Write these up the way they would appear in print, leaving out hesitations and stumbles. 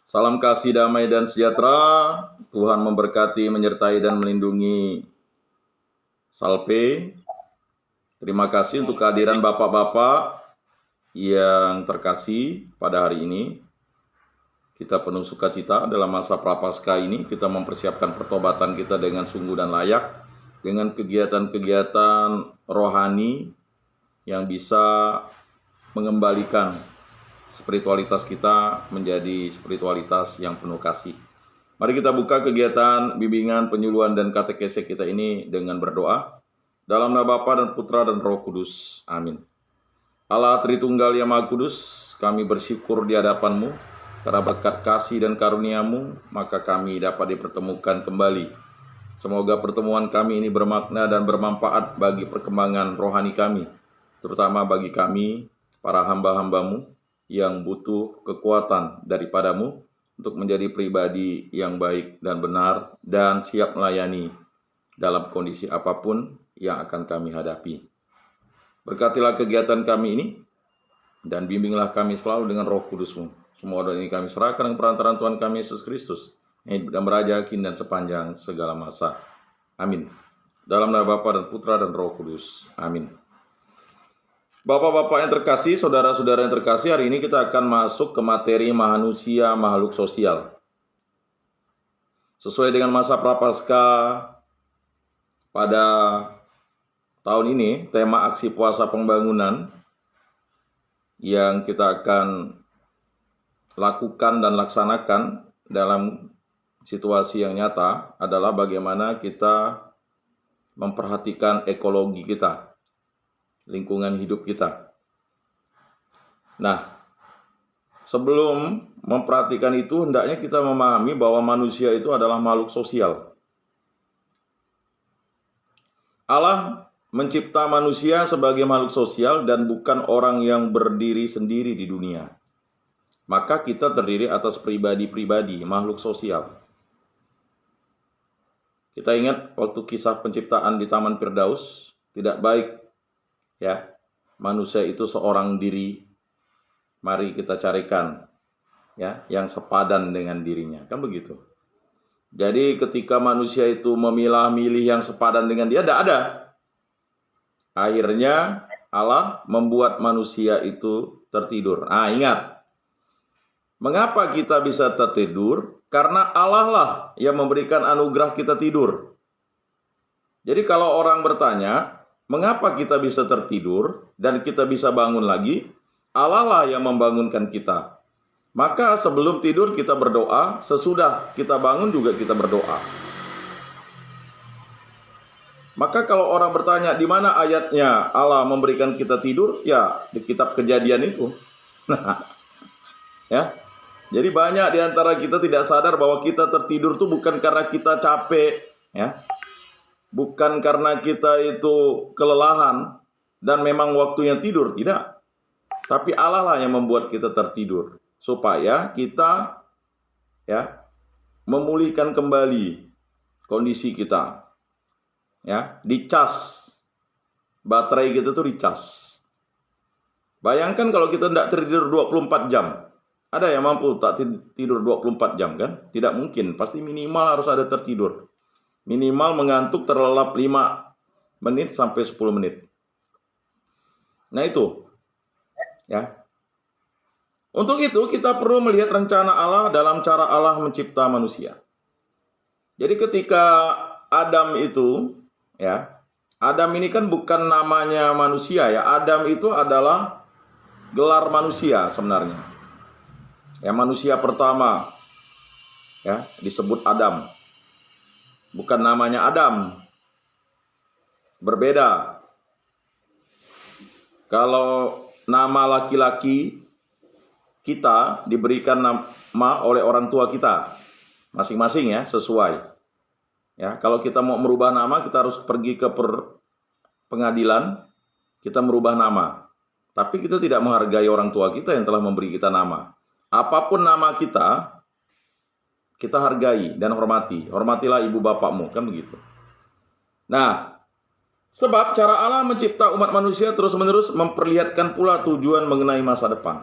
Salam kasih, damai, dan sejahtera. Tuhan memberkati, menyertai, dan melindungi Salpe. Terima kasih untuk kehadiran Bapak-Bapak yang terkasih pada hari ini. Kita penuh sukacita dalam masa Prapaskah ini. Kita mempersiapkan pertobatan kita dengan sungguh dan layak, dengan kegiatan-kegiatan rohani yang bisa mengembalikan spiritualitas kita menjadi spiritualitas yang penuh kasih. Mari kita buka kegiatan bimbingan, penyuluhan, dan katekese kita ini dengan berdoa. Dalam nama Bapa dan Putra dan Roh Kudus. Amin. Allah Tritunggal yang Maha Kudus, kami bersyukur di hadapan-Mu, karena berkat kasih dan karunia-Mu, maka kami dapat dipertemukan kembali. Semoga pertemuan kami ini bermakna dan bermanfaat bagi perkembangan rohani kami, terutama bagi kami, para hamba-hamba-Mu, yang butuh kekuatan daripada-Mu untuk menjadi pribadi yang baik dan benar dan siap melayani dalam kondisi apapun yang akan kami hadapi. Berkatilah kegiatan kami ini dan bimbinglah kami selalu dengan Roh Kudus-Mu. Semua doa ini kami serahkan dengan perantaraan Tuhan kami Yesus Kristus, yang hidup dan beraja kini dan sepanjang segala masa. Amin. Dalam nama Bapa dan Putra dan Roh Kudus. Amin. Bapak-bapak yang terkasih, saudara-saudara yang terkasih, hari ini kita akan masuk ke materi manusia makhluk sosial. Sesuai dengan masa Prapaskah pada tahun ini, tema aksi puasa pembangunan yang kita akan lakukan dan laksanakan dalam situasi yang nyata adalah bagaimana kita memperhatikan ekologi kita, lingkungan hidup kita. Nah, sebelum memperhatikan itu, hendaknya kita memahami bahwa manusia itu adalah makhluk sosial. Allah mencipta manusia sebagai makhluk sosial dan bukan orang yang berdiri sendiri di dunia. Maka kita terdiri atas pribadi-pribadi, makhluk sosial. Kita ingat waktu kisah penciptaan di Taman Firdaus, tidak baik ya, manusia itu seorang diri. Mari kita carikan ya yang sepadan dengan dirinya, kan begitu. Jadi ketika manusia itu memilah-milih yang sepadan dengan dia, tidak ada. Akhirnya Allah membuat manusia itu tertidur. Ingat, mengapa kita bisa tertidur? Karena Allah lah yang memberikan anugerah kita tidur. Jadi kalau orang bertanya, mengapa kita bisa tertidur dan kita bisa bangun lagi? Allah lah yang membangunkan kita. Maka sebelum tidur kita berdoa, sesudah kita bangun juga kita berdoa. Maka kalau orang bertanya, di mana ayatnya Allah memberikan kita tidur? Ya, di kitab Kejadian itu. Ya. Jadi banyak di antara kita tidak sadar bahwa kita tertidur itu bukan karena kita capek, ya. Bukan karena kita itu kelelahan dan memang waktunya tidur, tidak. Tapi Allah lah yang membuat kita tertidur supaya kita ya memulihkan kembali kondisi kita. Ya, dicas. Baterai kita tuh dicas. Bayangkan kalau kita tidak tidur 24 jam. Ada yang mampu tak tidur 24 jam kan? Tidak mungkin, pasti minimal harus ada tertidur. Minimal mengantuk terlelap 5 menit sampai 10 menit. Nah itu. Ya. Untuk itu kita perlu melihat rencana Allah dalam cara Allah mencipta manusia. Jadi ketika Adam itu, ya, Adam ini kan bukan namanya manusia ya. Adam itu adalah gelar manusia sebenarnya. Ya, manusia pertama ya disebut Adam. Bukan namanya Adam. Berbeda. Kalau nama laki-laki kita diberikan nama oleh orang tua kita masing-masing ya, sesuai. Ya, kalau kita mau merubah nama, kita harus pergi ke pengadilan, kita merubah nama. Tapi kita tidak menghargai orang tua kita yang telah memberi kita nama. Apapun nama kita, kita hargai dan hormati. Hormatilah ibu bapakmu, kan begitu. Nah, sebab cara Allah mencipta umat manusia terus-menerus memperlihatkan pula tujuan mengenai masa depan.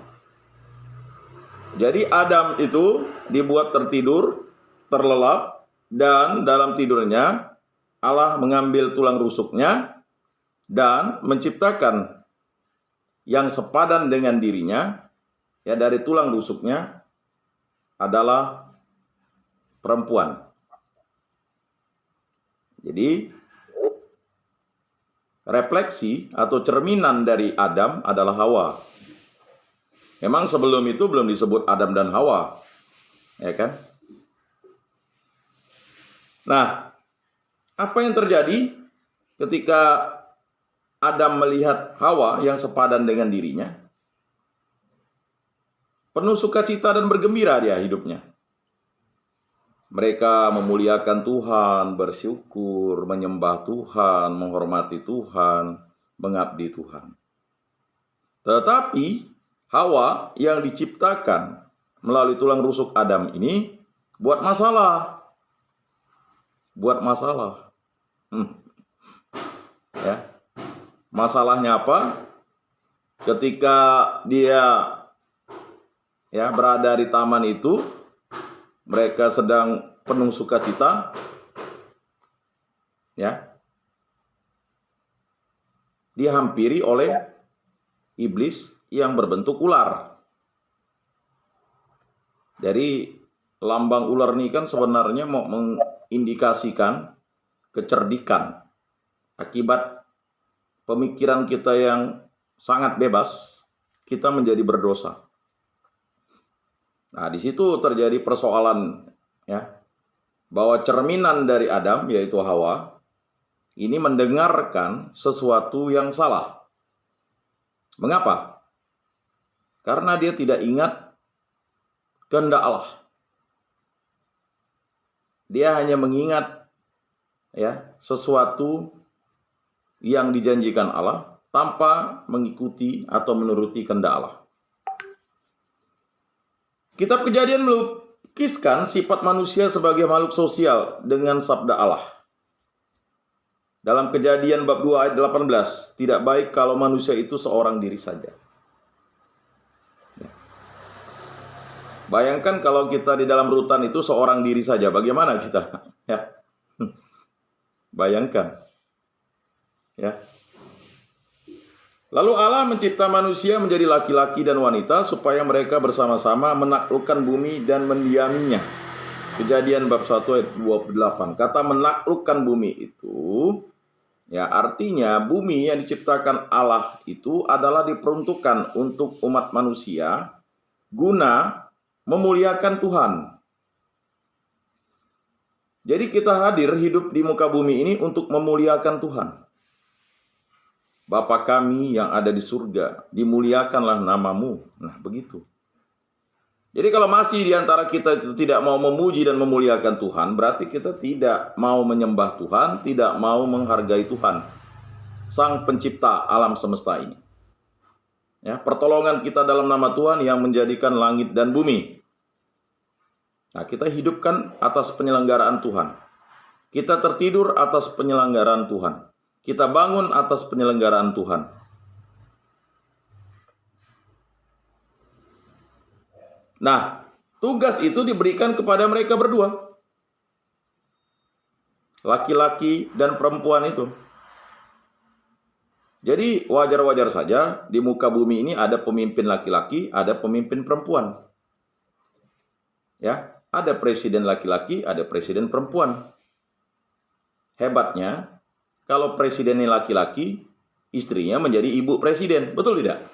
Jadi Adam itu dibuat tertidur, terlelap, dan dalam tidurnya Allah mengambil tulang rusuknya dan menciptakan yang sepadan dengan dirinya, ya, dari tulang rusuknya adalah perempuan. Jadi refleksi atau cerminan dari Adam adalah Hawa. Memang sebelum itu belum disebut Adam dan Hawa, ya kan? Nah, apa yang terjadi ketika Adam melihat Hawa yang sepadan dengan dirinya? Penuh sukacita dan bergembira dia hidupnya. Mereka memuliakan Tuhan, bersyukur, menyembah Tuhan, menghormati Tuhan, mengabdi Tuhan. Tetapi Hawa yang diciptakan melalui tulang rusuk Adam ini buat masalah. Ya. Masalahnya apa? Ketika dia berada di taman itu, mereka sedang penuh sukacita, ya, dihampiri oleh iblis yang berbentuk ular. Jadi lambang ular ini kan sebenarnya mau mengindikasikan kecerdikan akibat pemikiran kita yang sangat bebas, kita menjadi berdosa. Nah, di situ terjadi persoalan, ya, bahwa cerminan dari Adam yaitu Hawa ini mendengarkan sesuatu yang salah. Mengapa? Karena dia tidak ingat kehendak Allah. Dia hanya mengingat, ya, sesuatu yang dijanjikan Allah tanpa mengikuti atau menuruti kehendak Allah. Kitab Kejadian melukiskan sifat manusia sebagai makhluk sosial dengan sabda Allah. Dalam Kejadian bab 2 ayat 18, tidak baik kalau manusia itu seorang diri saja. Bayangkan kalau kita di dalam rutan itu seorang diri saja, bagaimana kita? Ya. Bayangkan. Ya. Lalu Allah mencipta manusia menjadi laki-laki dan wanita supaya mereka bersama-sama menaklukkan bumi dan mendiaminya. Kejadian bab 1 ayat 28. Kata menaklukkan bumi itu, ya, artinya bumi yang diciptakan Allah itu adalah diperuntukkan untuk umat manusia guna memuliakan Tuhan. Jadi kita hadir hidup di muka bumi ini untuk memuliakan Tuhan. Bapa kami yang ada di surga, dimuliakanlah namamu. Nah, begitu. Jadi kalau masih di antara kita itu tidak mau memuji dan memuliakan Tuhan, berarti kita tidak mau menyembah Tuhan, tidak mau menghargai Tuhan, Sang Pencipta alam semesta ini. Ya, pertolongan kita dalam nama Tuhan yang menjadikan langit dan bumi. Nah, kita hidupkan atas penyelenggaraan Tuhan. Kita tertidur atas penyelenggaraan Tuhan. Kita bangun atas penyelenggaraan Tuhan. Nah, tugas itu diberikan kepada mereka berdua. Laki-laki dan perempuan itu. Jadi wajar-wajar saja di muka bumi ini ada pemimpin laki-laki, ada pemimpin perempuan. Ya, ada presiden laki-laki, ada presiden perempuan. Hebatnya, kalau presidennya laki-laki, istrinya menjadi ibu presiden. Betul tidak?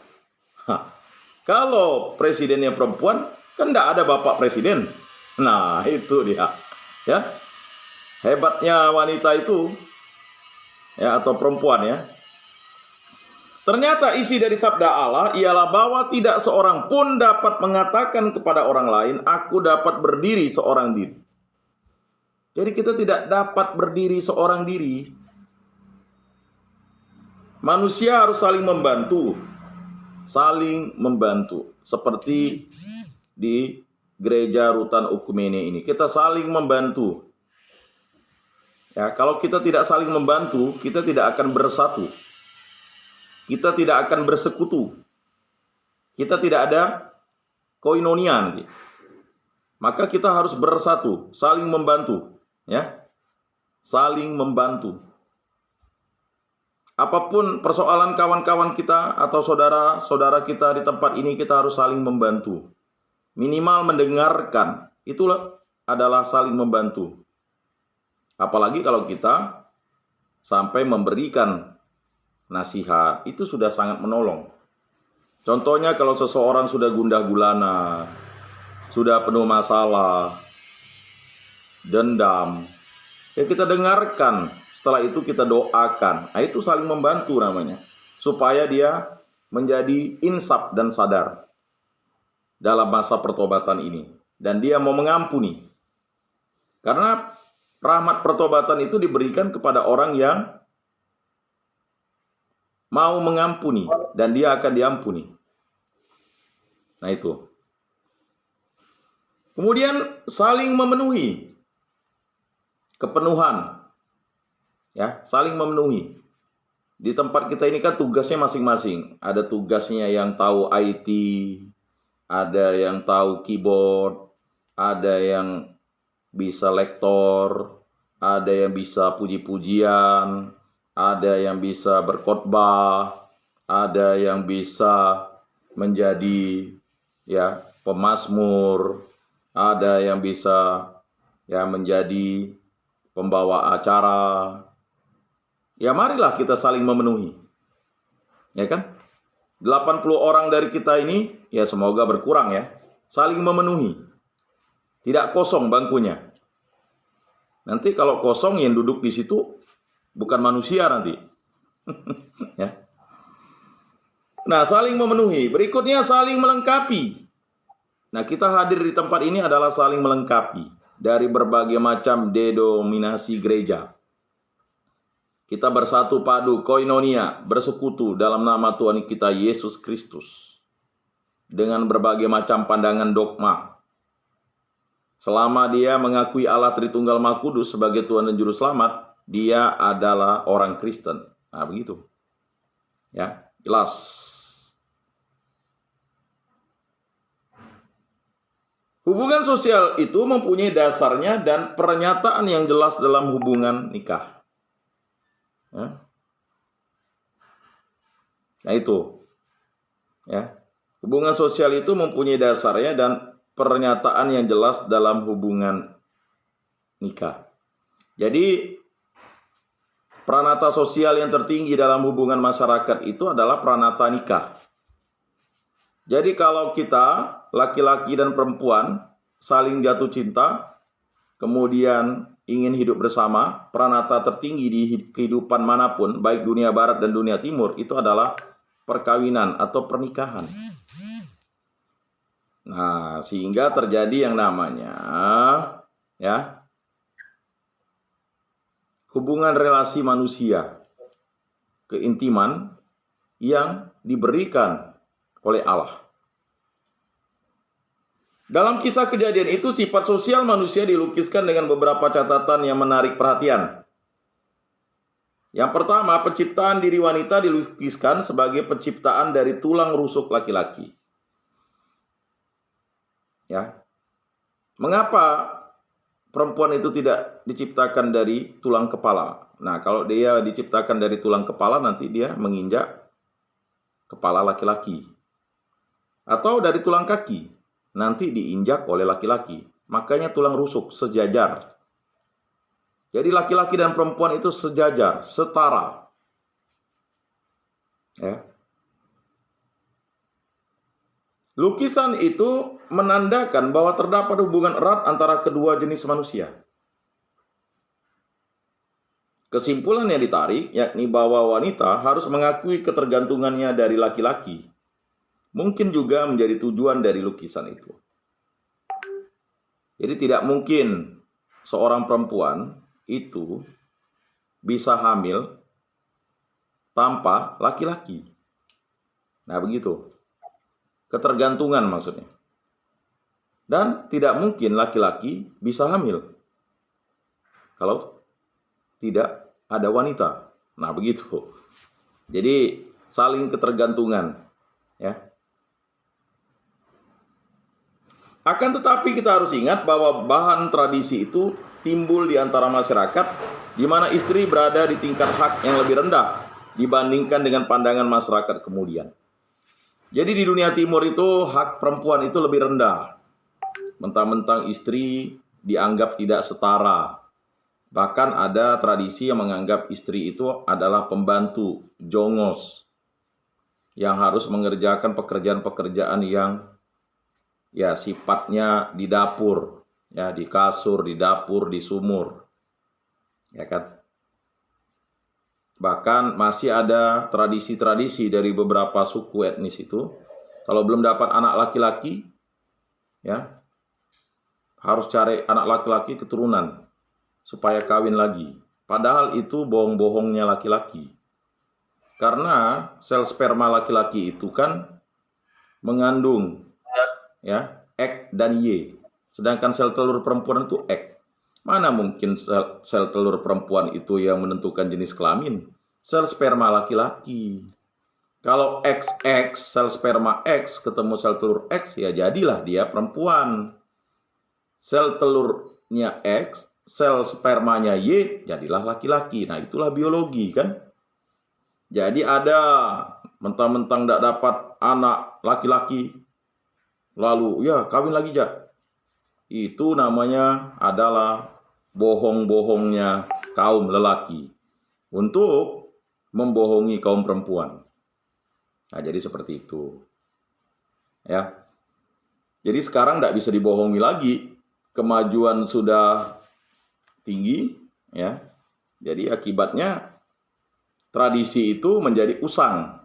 Kalau presidennya perempuan, kan tidak ada bapak presiden. Nah, itu dia. Ya, hebatnya wanita itu, ya, atau perempuan, ya. Ternyata isi dari sabda Allah ialah bahwa tidak seorang pun dapat mengatakan kepada orang lain, aku dapat berdiri seorang diri. Jadi kita tidak dapat berdiri seorang diri. Manusia harus saling membantu. Saling membantu. Seperti di gereja Rutan Oekumene ini. Kita saling membantu. Ya, kalau kita tidak saling membantu, kita tidak akan bersatu. Kita tidak akan bersekutu. Kita tidak ada koinonia nanti. Maka kita harus bersatu, saling membantu, ya. Saling membantu. Apapun persoalan kawan-kawan kita atau saudara-saudara kita di tempat ini, kita harus saling membantu. Minimal mendengarkan, itulah adalah saling membantu. Apalagi kalau kita sampai memberikan nasihat, itu sudah sangat menolong. Contohnya kalau seseorang sudah gundah gulana, sudah penuh masalah, dendam, ya kita dengarkan, setelah itu kita doakan. Nah, itu saling membantu namanya, supaya dia menjadi insaf dan sadar dalam masa pertobatan ini, dan dia mau mengampuni. Karena rahmat pertobatan itu diberikan kepada orang yang mau mengampuni, dan dia akan diampuni. Nah itu. Kemudian saling memenuhi. Kepenuhan. Ya, saling memenuhi. Di tempat kita ini kan tugasnya masing-masing. Ada tugasnya yang tahu IT, ada yang tahu keyboard, ada yang bisa lektor, ada yang bisa puji-pujian, ada yang bisa berkhotbah, ada yang bisa menjadi ya pemazmur, ada yang bisa ya menjadi pembawa acara. Ya marilah kita saling memenuhi. Ya kan? 80 orang dari kita ini, ya semoga berkurang ya. Saling memenuhi. Tidak kosong bangkunya. Nanti kalau kosong yang duduk di situ bukan manusia nanti. Ya. Nah, saling memenuhi. Berikutnya saling melengkapi. Nah, kita hadir di tempat ini adalah saling melengkapi dari berbagai macam denominasi gereja. Kita bersatu padu, koinonia, bersekutu dalam nama Tuhan kita Yesus Kristus. Dengan berbagai macam pandangan dogma. Selama dia mengakui Allah Tritunggal Maha Kudus sebagai Tuhan dan Juru Selamat, dia adalah orang Kristen. Nah, begitu. Ya, jelas. Hubungan sosial itu mempunyai dasarnya dan pernyataan yang jelas dalam hubungan nikah. Ya. Nah itu, ya, hubungan sosial itu mempunyai dasarnya dan pernyataan yang jelas dalam hubungan nikah. Jadi pranata sosial yang tertinggi dalam hubungan masyarakat itu adalah pranata nikah. Jadi kalau kita laki-laki dan perempuan saling jatuh cinta, kemudian ingin hidup bersama, pranata tertinggi di kehidupan manapun, baik dunia barat dan dunia timur, itu adalah perkawinan atau pernikahan. Nah, sehingga terjadi yang namanya ya hubungan relasi manusia, keintiman yang diberikan oleh Allah. Dalam kisah Kejadian itu, sifat sosial manusia dilukiskan dengan beberapa catatan yang menarik perhatian. Yang pertama, penciptaan diri wanita dilukiskan sebagai penciptaan dari tulang rusuk laki-laki. Ya. Mengapa perempuan itu tidak diciptakan dari tulang kepala? Nah, kalau dia diciptakan dari tulang kepala, nanti dia menginjak kepala laki-laki. Atau dari tulang kaki, nanti diinjak oleh laki-laki. Makanya tulang rusuk sejajar. Jadi laki-laki dan perempuan itu sejajar, setara. Ya. Lukisan itu menandakan bahwa terdapat hubungan erat antara kedua jenis manusia. Kesimpulan yang ditarik yakni bahwa wanita harus mengakui ketergantungannya dari laki-laki. Mungkin juga menjadi tujuan dari lukisan itu. Jadi tidak mungkin seorang perempuan itu bisa hamil tanpa laki-laki. Nah, begitu. Ketergantungan maksudnya. Dan tidak mungkin laki-laki bisa hamil kalau tidak ada wanita. Nah, begitu. Jadi saling ketergantungan, ya. Akan tetapi kita harus ingat bahwa bahan tradisi itu timbul di antara masyarakat di mana istri berada di tingkat hak yang lebih rendah dibandingkan dengan pandangan masyarakat kemudian. Jadi di dunia timur itu hak perempuan itu lebih rendah. Mentang-mentang istri dianggap tidak setara. Bahkan ada tradisi yang menganggap istri itu adalah pembantu, jongos, yang harus mengerjakan pekerjaan-pekerjaan yang ya sifatnya di dapur, ya di kasur, di dapur, di sumur. Ya kan? Bahkan masih ada tradisi-tradisi dari beberapa suku etnis itu, kalau belum dapat anak laki-laki, ya harus cari anak laki-laki keturunan supaya kawin lagi. Padahal itu bohong-bohongnya laki-laki. Karena sel sperma laki-laki itu kan mengandung ya X dan Y. Sedangkan sel telur perempuan itu X. Mana mungkin sel telur perempuan itu yang menentukan jenis kelamin? Sel sperma laki-laki. Kalau XX, sel sperma X ketemu sel telur X, ya jadilah dia perempuan. Sel telurnya X, sel spermanya Y, jadilah laki-laki. Nah, itulah biologi kan. Jadi ada mentang-mentang tidak dapat anak laki-laki, lalu ya kawin lagi ya. Itu namanya adalah bohong-bohongnya kaum lelaki untuk membohongi kaum perempuan. Nah, jadi seperti itu. Ya. Jadi sekarang tidak bisa dibohongi lagi. Kemajuan sudah tinggi, ya. Jadi akibatnya tradisi itu menjadi usang.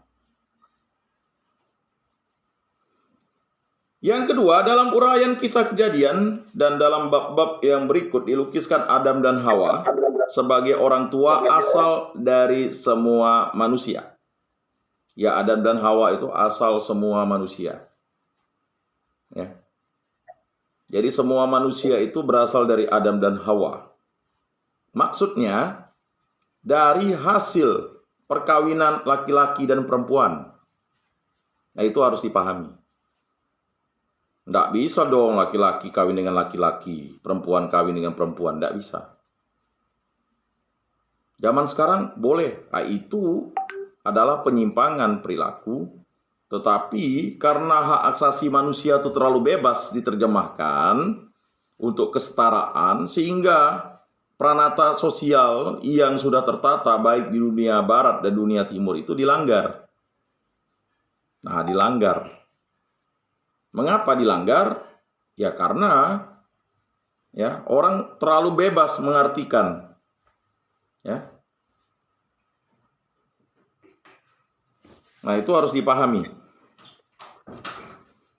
Yang kedua, dalam uraian kisah kejadian dan dalam bab-bab yang berikut dilukiskan Adam dan Hawa sebagai orang tua asal dari semua manusia. Ya, Adam dan Hawa itu asal semua manusia. Ya. Jadi semua manusia itu berasal dari Adam dan Hawa. Maksudnya dari hasil perkawinan laki-laki dan perempuan. Nah, itu harus dipahami. Tidak bisa dong laki-laki kawin dengan laki-laki, perempuan kawin dengan perempuan. Tidak bisa. Zaman sekarang boleh. Nah, itu adalah penyimpangan perilaku. Tetapi karena hak asasi manusia itu terlalu bebas diterjemahkan untuk kesetaraan, sehingga pranata sosial yang sudah tertata baik di dunia barat dan dunia timur itu dilanggar. Nah, dilanggar. Mengapa dilanggar? Ya karena ya orang terlalu bebas mengartikan. Ya. Nah, itu harus dipahami.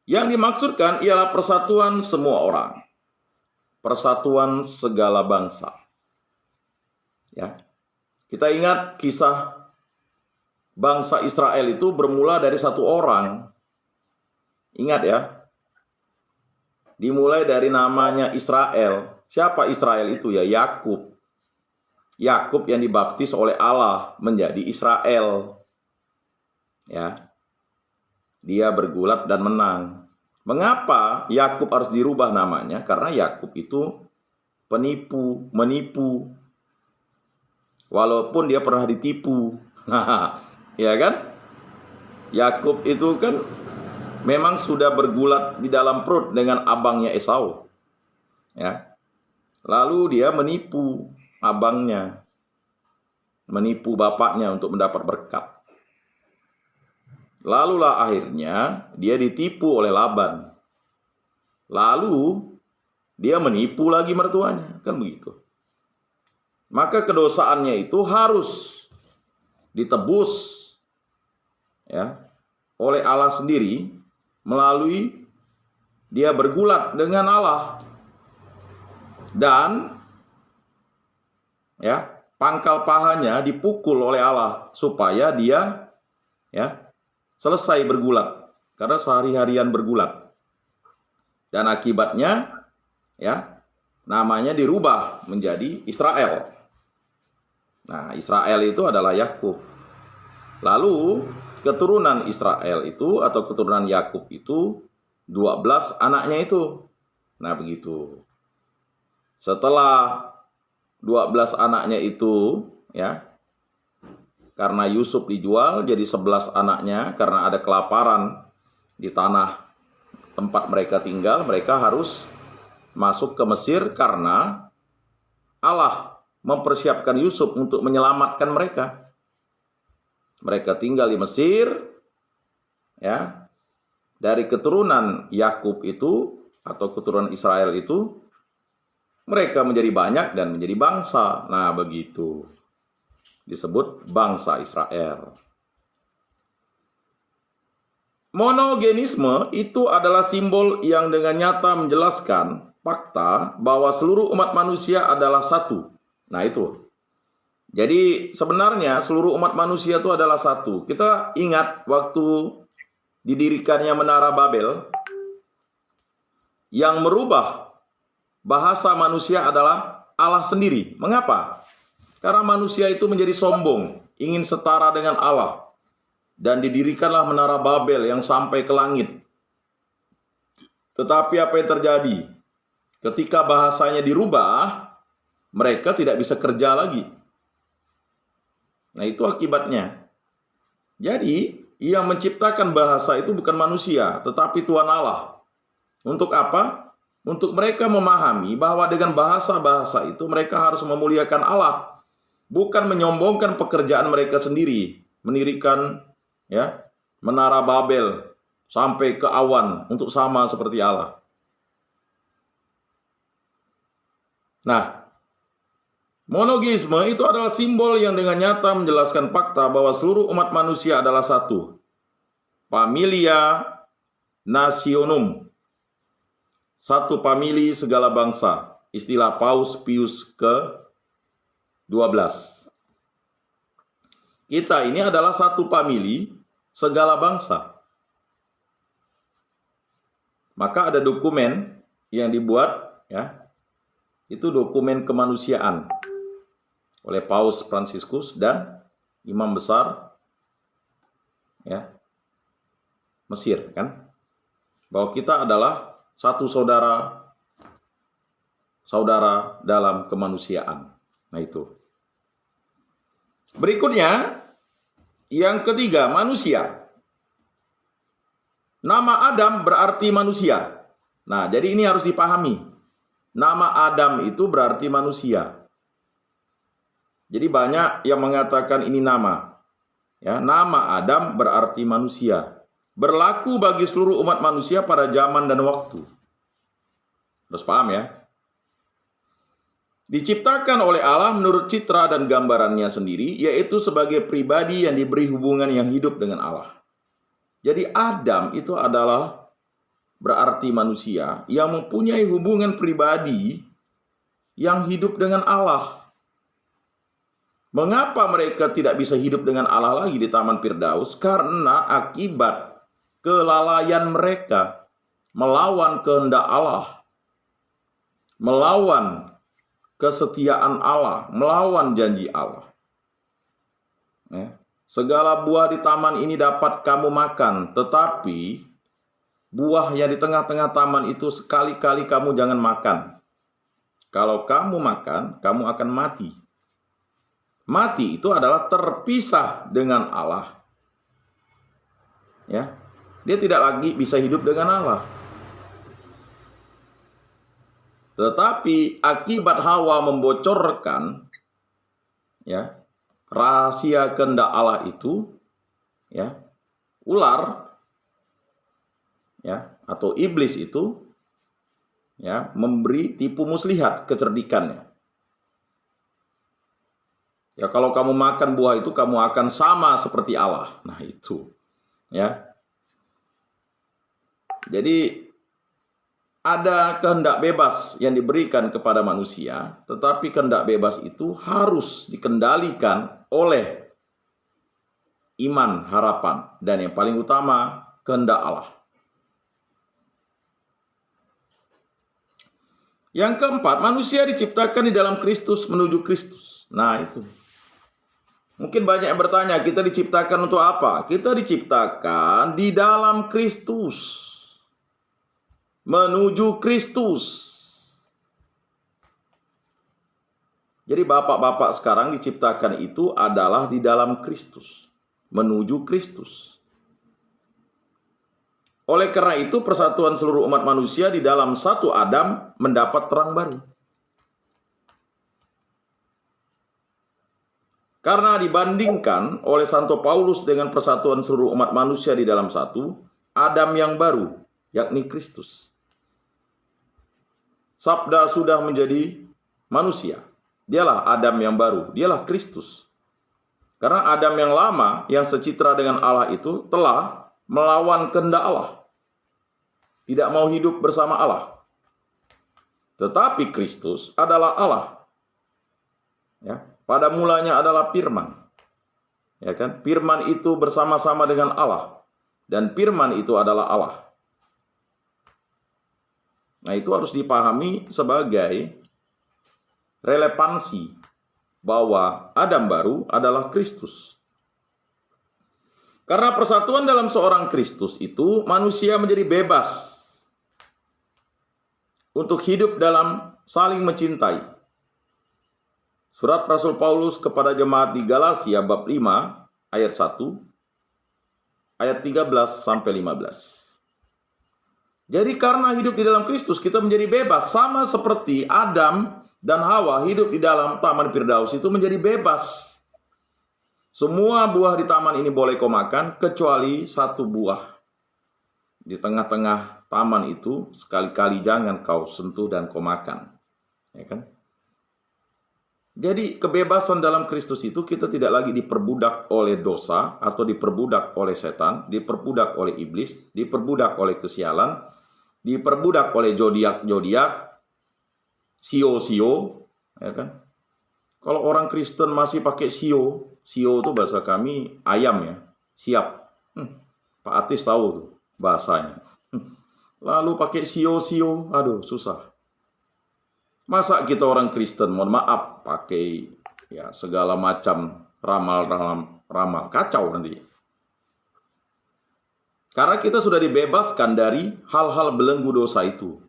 Yang dimaksudkan ialah persatuan semua orang. Persatuan segala bangsa. Ya. Kita ingat kisah bangsa Israel itu bermula dari satu orang. Ingat ya. Dimulai dari namanya Israel. Siapa Israel itu ya? Yakub. Yakub yang dibaptis oleh Allah menjadi Israel. Ya. Dia bergulat dan menang. Mengapa Yakub harus dirubah namanya? Karena Yakub itu penipu, menipu. Walaupun dia pernah ditipu. Ya kan? Yakub itu kan memang sudah bergulat di dalam perut dengan abangnya Esau. Ya. Lalu dia menipu abangnya. Menipu bapaknya untuk mendapat berkat. Lalulah akhirnya dia ditipu oleh Laban. Lalu dia menipu lagi mertuanya. Kan begitu. Maka kedosaannya itu harus ditebus ya, oleh Allah sendiri melalui dia bergulat dengan Allah. Dan ya, pangkal pahanya dipukul oleh Allah supaya dia ya selesai bergulat, karena sehari-harian bergulat. Dan akibatnya ya namanya dirubah menjadi Israel. Nah, Israel itu adalah Yakub. Lalu keturunan Israel itu atau keturunan Yakub itu 12 anaknya itu. Nah, begitu. Setelah 12 anaknya itu, ya, karena Yusuf dijual, jadi 11 anaknya, karena ada kelaparan di tanah tempat mereka tinggal, mereka harus masuk ke Mesir karena Allah mempersiapkan Yusuf untuk menyelamatkan mereka. Mereka tinggal di Mesir, ya, dari keturunan Yakub itu atau keturunan Israel itu, mereka menjadi banyak dan menjadi bangsa. Nah, begitu disebut bangsa Israel. Monogenisme itu adalah simbol yang dengan nyata menjelaskan fakta bahwa seluruh umat manusia adalah satu. Nah, itu. Jadi sebenarnya seluruh umat manusia itu adalah satu. Kita ingat waktu didirikannya Menara Babel, yang merubah bahasa manusia adalah Allah sendiri. Mengapa? Karena manusia itu menjadi sombong, ingin setara dengan Allah. Dan didirikanlah Menara Babel yang sampai ke langit. Tetapi apa yang terjadi? Ketika bahasanya dirubah, mereka tidak bisa kerja lagi. Nah, itu akibatnya. Jadi, yang menciptakan bahasa itu bukan manusia, tetapi Tuhan Allah. Untuk apa? Untuk mereka memahami bahwa dengan bahasa-bahasa itu mereka harus memuliakan Allah, bukan menyombongkan pekerjaan mereka sendiri, mendirikan, ya, Menara Babel sampai ke awan untuk sama seperti Allah. Nah, monogeisme itu adalah simbol yang dengan nyata menjelaskan fakta bahwa seluruh umat manusia adalah satu. Familia nationum, satu famili segala bangsa, istilah Paus Pius ke-12. Kita ini adalah satu famili segala bangsa. Maka ada dokumen yang dibuat, ya, itu dokumen kemanusiaan oleh Paus Fransiskus dan imam besar, ya, Mesir, kan, bahwa kita adalah satu saudara dalam kemanusiaan. Nah, itu. Berikutnya, yang ketiga, manusia. Nama Adam berarti manusia. Nah, jadi ini harus dipahami. Nama Adam itu berarti manusia. Jadi banyak yang mengatakan ini nama. Ya, nama Adam berarti manusia. Berlaku bagi seluruh umat manusia pada zaman dan waktu. Harus paham, ya. Diciptakan oleh Allah menurut citra dan gambarannya sendiri, yaitu sebagai pribadi yang diberi hubungan yang hidup dengan Allah. Jadi Adam itu adalah berarti manusia yang mempunyai hubungan pribadi yang hidup dengan Allah. Mengapa mereka tidak bisa hidup dengan Allah lagi di Taman Firdaus? Karena akibat kelalaian mereka melawan kehendak Allah, melawan kesetiaan Allah, melawan janji Allah. Ya. Segala buah di taman ini dapat kamu makan, tetapi buah yang di tengah-tengah taman itu sekali-kali kamu jangan makan. Kalau kamu makan, kamu akan mati. Mati itu adalah terpisah dengan Allah. Ya, dia tidak lagi bisa hidup dengan Allah. Tetapi akibat Hawa membocorkan, ya, rahasia kehendak Allah itu, ya, ular, ya, atau iblis itu, ya, memberi tipu muslihat kecerdikannya. Ya, kalau kamu makan buah itu kamu akan sama seperti Allah. Nah, itu, ya. Jadi ada kehendak bebas yang diberikan kepada manusia, tetapi kehendak bebas itu harus dikendalikan oleh iman, harapan, dan yang paling utama kehendak Allah. Yang keempat, manusia diciptakan di dalam Kristus menuju Kristus. Nah, itu. Mungkin banyak yang bertanya, kita diciptakan untuk apa? Kita diciptakan di dalam Kristus. menuju Kristus. Jadi bapak-bapak sekarang diciptakan itu adalah di dalam Kristus, menuju Kristus. Oleh karena itu persatuan seluruh umat manusia di dalam satu Adam mendapat terang baru. Karena dibandingkan oleh Santo Paulus dengan persatuan seluruh umat manusia di dalam satu Adam yang baru, yakni Kristus. Sabda sudah menjadi manusia. Dialah Adam yang baru, dialah Kristus. Karena Adam yang lama, yang secitra dengan Allah itu telah melawan kehendak Allah. Tidak mau hidup bersama Allah. Tetapi Kristus adalah Allah. Ya, pada mulanya adalah firman. Ya kan? Firman itu bersama-sama dengan Allah. Dan firman itu adalah Allah. Nah, itu harus dipahami sebagai relevansi bahwa Adam baru adalah Kristus. Karena persatuan dalam seorang Kristus itu manusia menjadi bebas untuk hidup dalam saling mencintai. Surat Rasul Paulus kepada jemaat di Galatia bab 5 ayat 1 ayat 13 sampai 15. Jadi karena hidup di dalam Kristus kita menjadi bebas, sama seperti Adam dan Hawa hidup di dalam Taman Firdaus itu menjadi bebas. Semua buah di taman ini boleh kau makan, kecuali satu buah. Di tengah-tengah taman itu, sekali-kali jangan kau sentuh dan kau makan. Ya kan? Jadi kebebasan dalam Kristus itu kita tidak lagi diperbudak oleh dosa, atau diperbudak oleh setan, diperbudak oleh iblis, diperbudak oleh kesialan, diperbudak oleh zodiak-zodiak, sio-sio, ya kan? Kalau orang Kristen masih pakai sio itu bahasa kami ayam ya, siap. Pak Atis tahu tuh bahasanya. Lalu pakai sio-sio, aduh susah. Masa kita orang Kristen, mohon maaf, pakai ya segala macam ramal, kacau nanti. Karena kita sudah dibebaskan dari hal-hal belenggu dosa itu.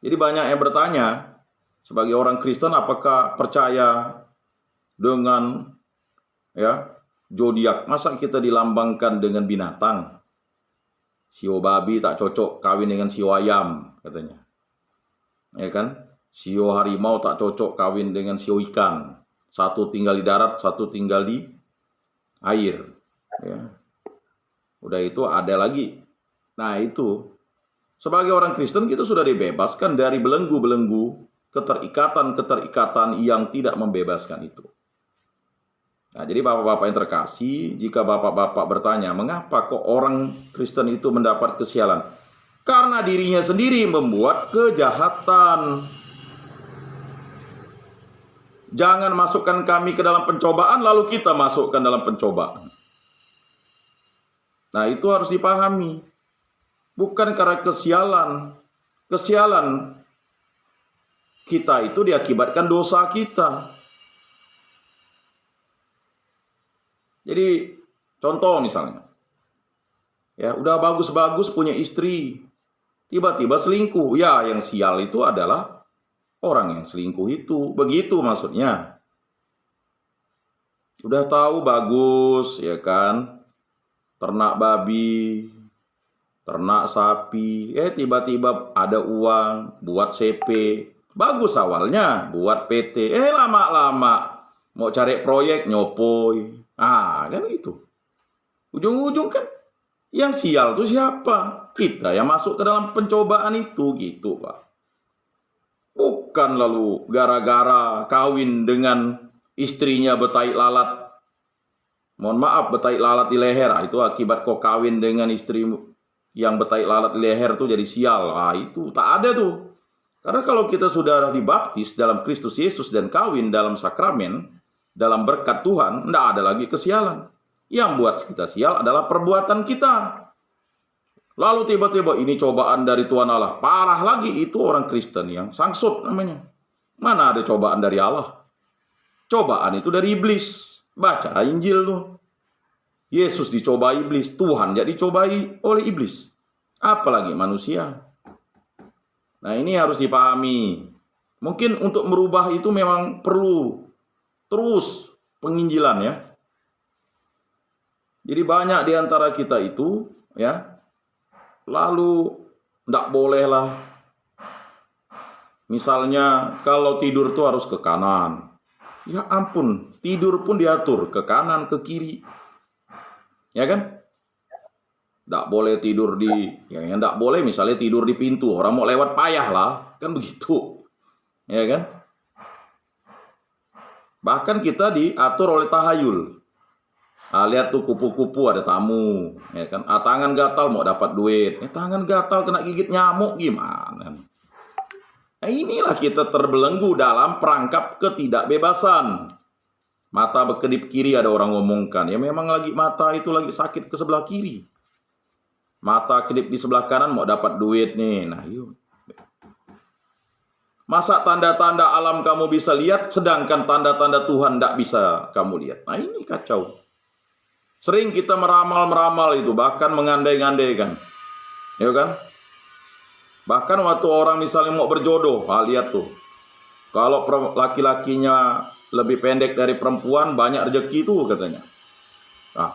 Jadi banyak yang bertanya, sebagai orang Kristen apakah percaya dengan ya zodiak? Masa kita dilambangkan dengan binatang? Sio babi tak cocok kawin dengan sio ayam, katanya. Ya kan? Sio harimau tak cocok kawin dengan sio ikan. Satu tinggal di darat, satu tinggal di air. Ya. Udah itu ada lagi. Nah itu. Sebagai orang Kristen kita sudah dibebaskan dari belenggu-belenggu, keterikatan-keterikatan yang tidak membebaskan itu. Nah, jadi bapak-bapak yang terkasih, jika bapak-bapak bertanya, mengapa kok orang Kristen itu mendapat kesialan? Karena dirinya sendiri membuat kejahatan. Jangan masukkan kami ke dalam pencobaan, lalu kita masukkan dalam pencobaan. Nah, itu harus dipahami. Bukan karena kesialan. Kesialan kita itu diakibatkan dosa kita. Jadi contoh misalnya. Ya, udah bagus-bagus punya istri. Tiba-tiba selingkuh. Ya, yang sial itu adalah orang yang selingkuh itu. Begitu maksudnya. Udah tahu bagus, ya kan? Ternak babi, ternak sapi, tiba-tiba ada uang buat CP. Bagus awalnya buat PT. Lama-lama mau cari proyek nyopoi. Kan itu. Ujung-ujung kan yang sial itu siapa? Kita yang masuk ke dalam pencobaan itu gitu, Pak. Bukan lalu gara-gara kawin dengan istrinya betai lalat. Mohon maaf, betai lalat di leher. Itu akibat kok kawin dengan istri yang betai lalat di leher tuh jadi sial. Itu tak ada tuh. Karena kalau kita sudah dibaptis dalam Kristus Yesus dan kawin dalam sakramen, dalam berkat Tuhan, tidak ada lagi kesialan. Yang buat kita sial adalah perbuatan kita. Lalu tiba-tiba ini cobaan dari Tuhan Allah. Parah lagi, itu orang Kristen yang sangsut namanya. Mana ada cobaan dari Allah? Cobaan itu dari iblis. Baca Injil tuh. Yesus dicobai iblis, Tuhan jadi dicobai oleh iblis. Apalagi manusia. Nah, ini harus dipahami. Mungkin untuk merubah itu memang perlu terus penginjilan ya. Jadi banyak di antara kita itu ya, lalu tidak boleh lah. Misalnya kalau tidur tuh harus ke kanan. Ya ampun, tidur pun diatur ke kanan, ke kiri. Ya kan? Tidak boleh tidur yang tidak boleh misalnya tidur di pintu. Orang mau lewat payah lah, kan begitu. Ya kan? Bahkan kita diatur oleh tahayul. Lihat tuh kupu-kupu ada tamu, ya kan? Tangan gatal mau dapat duit. Tangan gatal kena gigit nyamuk gimana? Nah, inilah kita terbelenggu dalam perangkap ketidakbebasan. Mata berkedip kiri ada orang ngomongkan. Ya memang lagi mata itu lagi sakit ke sebelah kiri. Mata kedip di sebelah kanan mau dapat duit nih. Nah, yuk. Masa tanda-tanda alam kamu bisa lihat, sedangkan tanda-tanda Tuhan tidak bisa kamu lihat. Nah, ini kacau. Sering kita meramal-meramal itu, bahkan mengandai-ngandaikan. Ya kan? Bahkan waktu orang misalnya mau berjodoh, lihat tuh. Kalau laki-lakinya lebih pendek dari perempuan, banyak rezeki itu katanya. Nah,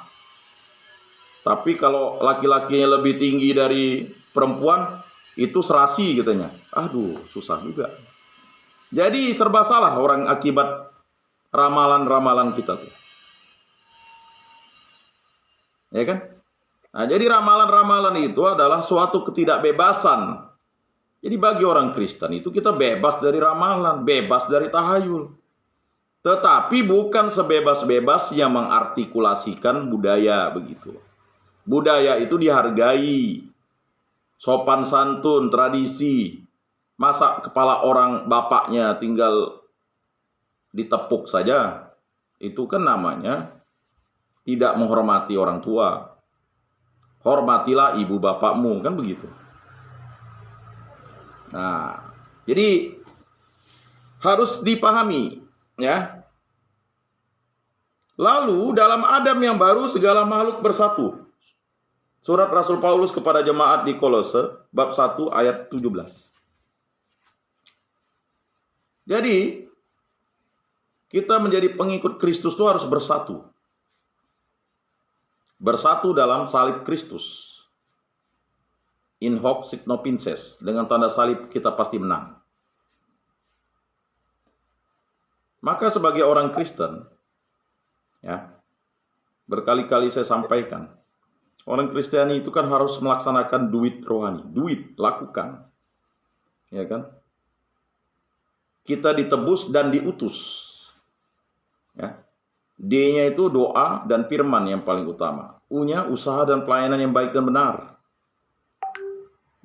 tapi kalau laki-lakinya lebih tinggi dari perempuan, itu serasi katanya. Aduh, susah juga. Jadi serba salah orang akibat ramalan-ramalan kita tuh. Ya kan? Nah, jadi ramalan-ramalan itu adalah suatu ketidakbebasan. Jadi bagi orang Kristen itu kita bebas dari ramalan, bebas dari tahayul. Tetapi bukan sebebas-bebas yang mengartikulasikan budaya begitu. Budaya itu dihargai. Sopan santun, tradisi. Masa kepala orang bapaknya tinggal ditepuk saja? Itu kan namanya tidak menghormati orang tua. Hormatilah ibu bapakmu, kan begitu. Nah, jadi harus dipahami ya. Lalu dalam Adam yang baru segala makhluk bersatu. Surat Rasul Paulus kepada jemaat di Kolose bab 1 ayat 17. Jadi kita menjadi pengikut Kristus itu harus bersatu. Bersatu dalam salib Kristus. In hoc signo vinces, dengan tanda salib kita pasti menang. Maka sebagai orang Kristen, ya, berkali-kali saya sampaikan, orang Kristiani itu kan harus melaksanakan duit rohani, duit lakukan, ya kan? Kita ditebus dan diutus, ya. D-nya itu doa dan firman yang paling utama. U-nya usaha dan pelayanan yang baik dan benar.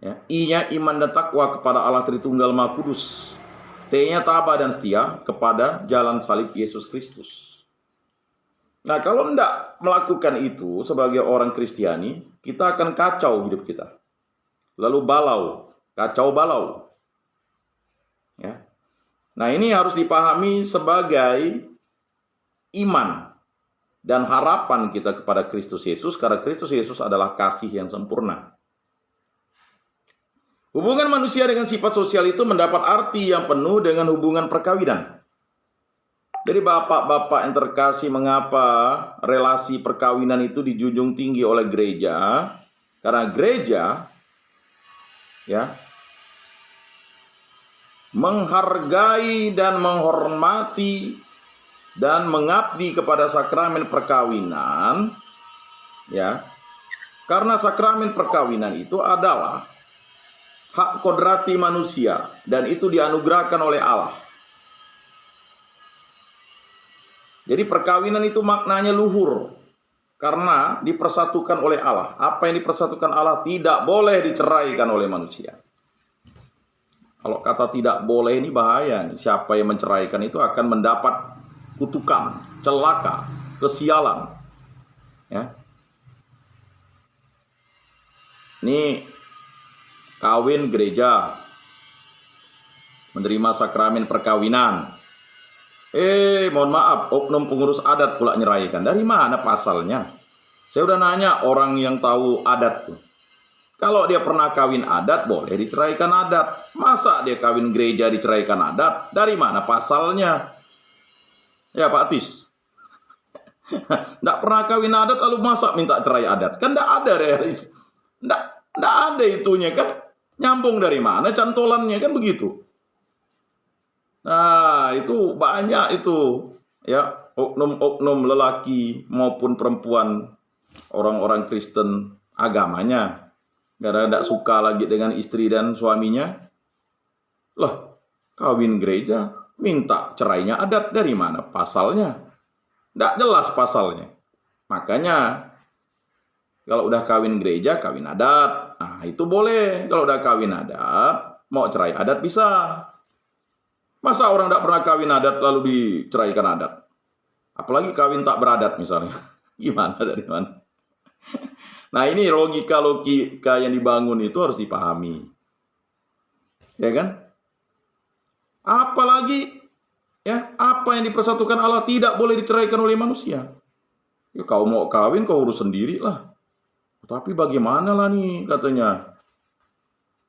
Ya. I-nya iman dan takwa kepada Allah Tritunggal Maha Kudus. T-nya tabah dan setia kepada jalan salib Yesus Kristus. Nah, kalau tidak melakukan itu sebagai orang Kristiani, kita akan kacau hidup kita. Lalu balau, kacau balau. Ya. Nah, ini harus dipahami sebagai iman dan harapan kita kepada Kristus Yesus, karena Kristus Yesus adalah kasih yang sempurna. Hubungan manusia dengan sifat sosial itu mendapat arti yang penuh dengan hubungan perkawinan. Jadi bapak-bapak yang terkasih, mengapa relasi perkawinan itu dijunjung tinggi oleh gereja? Karena gereja ya menghargai dan menghormati dan mengabdi kepada sakramen perkawinan, ya, karena sakramen perkawinan itu adalah hak kodrati manusia dan itu dianugerahkan oleh Allah. Jadi perkawinan itu maknanya luhur karena dipersatukan oleh Allah. Apa yang dipersatukan Allah tidak boleh diceraikan oleh manusia. Kalau kata tidak boleh ini bahaya nih. Siapa yang menceraikan itu akan mendapat kutukan, celaka, kesialan. Ya. Ini kawin gereja, menerima sakramen perkawinan. Mohon maaf, oknum pengurus adat pula nyeraikan. Dari mana pasalnya? Saya udah nanya orang yang tahu adat tuh. Kalau dia pernah kawin adat, boleh diceraikan adat. Masa dia kawin gereja diceraikan adat? Dari mana pasalnya? Ya Pak Tis. Nggak pernah kawin adat lalu masa minta cerai adat? Kan nggak ada realis. Nggak ada itunya kan. Nyambung dari mana cantolannya kan begitu. Nah itu banyak itu. Ya, oknum-oknum lelaki maupun perempuan, orang-orang Kristen agamanya. Karena tidak suka lagi dengan istri dan suaminya. Lah, kawin gereja, minta cerainya adat, dari mana pasalnya? Tidak jelas pasalnya. Makanya kalau udah kawin gereja, kawin adat. Nah itu boleh. Kalau udah kawin adat, mau cerai adat bisa. Masa orang tidak pernah kawin adat lalu diceraikan adat? Apalagi kawin tak beradat misalnya. Gimana, dari mana? Nah ini logika yang dibangun itu harus dipahami. Ya kan? Apalagi ya, apa yang dipersatukan Allah tidak boleh diceraikan oleh manusia. Ya, kau mau kawin, kau urus sendiri lah. Tapi bagaimana lah nih katanya.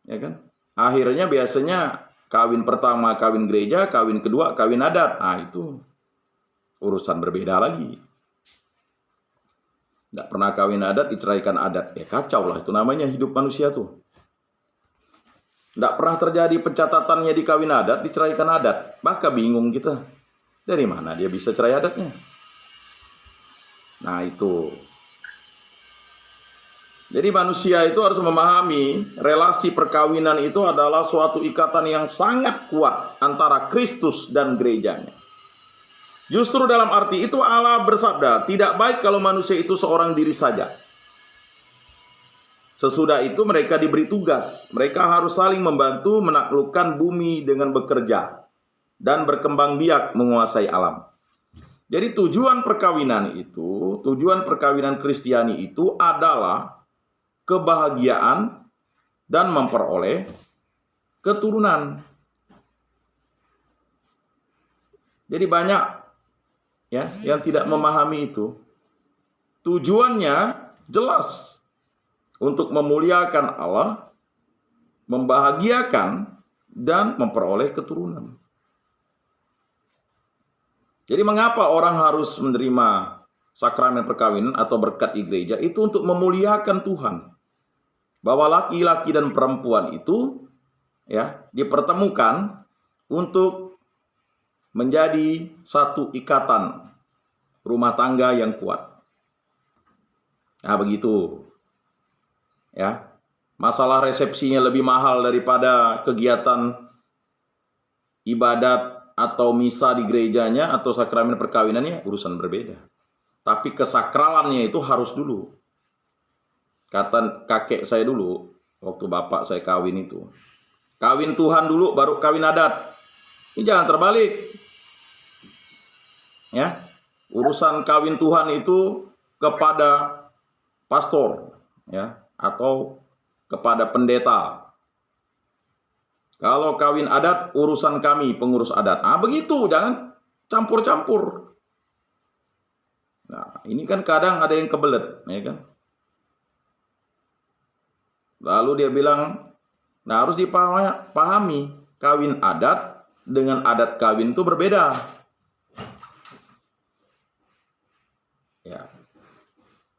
Ya kan? Akhirnya biasanya kawin pertama kawin gereja, kawin kedua kawin adat. Nah itu urusan berbeda lagi. Tidak pernah kawin adat, diceraikan adat. Ya kacau lah, itu namanya hidup manusia tuh. Tidak pernah terjadi pencatatannya di kawin adat, diceraikan adat. Maka bingung kita. Dari mana dia bisa cerai adatnya? Nah itu. Jadi manusia itu harus memahami relasi perkawinan itu adalah suatu ikatan yang sangat kuat antara Kristus dan gerejanya. Justru dalam arti itu Allah bersabda, tidak baik kalau manusia itu seorang diri saja. Sesudah itu mereka diberi tugas. Mereka harus saling membantu menaklukkan bumi dengan bekerja dan berkembang biak menguasai alam. Jadi tujuan perkawinan Kristiani itu adalah kebahagiaan dan memperoleh keturunan. Jadi banyak ya yang tidak memahami itu. Tujuannya jelas. Untuk memuliakan Allah, membahagiakan, dan memperoleh keturunan. Jadi mengapa orang harus menerima sakramen perkawinan atau berkat di gereja? Itu untuk memuliakan Tuhan. Bahwa laki-laki dan perempuan itu ya dipertemukan untuk menjadi satu ikatan rumah tangga yang kuat. Nah begitu. Ya, masalah resepsinya lebih mahal daripada kegiatan ibadat atau misa di gerejanya atau sakramen perkawinannya, urusan berbeda. Tapi kesakralannya itu harus dulu. Kata kakek saya dulu, waktu bapak saya kawin itu, kawin Tuhan dulu baru kawin adat. Ini jangan terbalik. Ya, urusan kawin Tuhan itu kepada pastor, ya, atau kepada pendeta. Kalau kawin adat, urusan kami pengurus adat. Ah begitu, jangan campur-campur. Nah, ini kan kadang ada yang kebelet, ya kan? Lalu dia bilang, nah harus dipahami, kawin adat dengan adat kawin itu berbeda. Ya.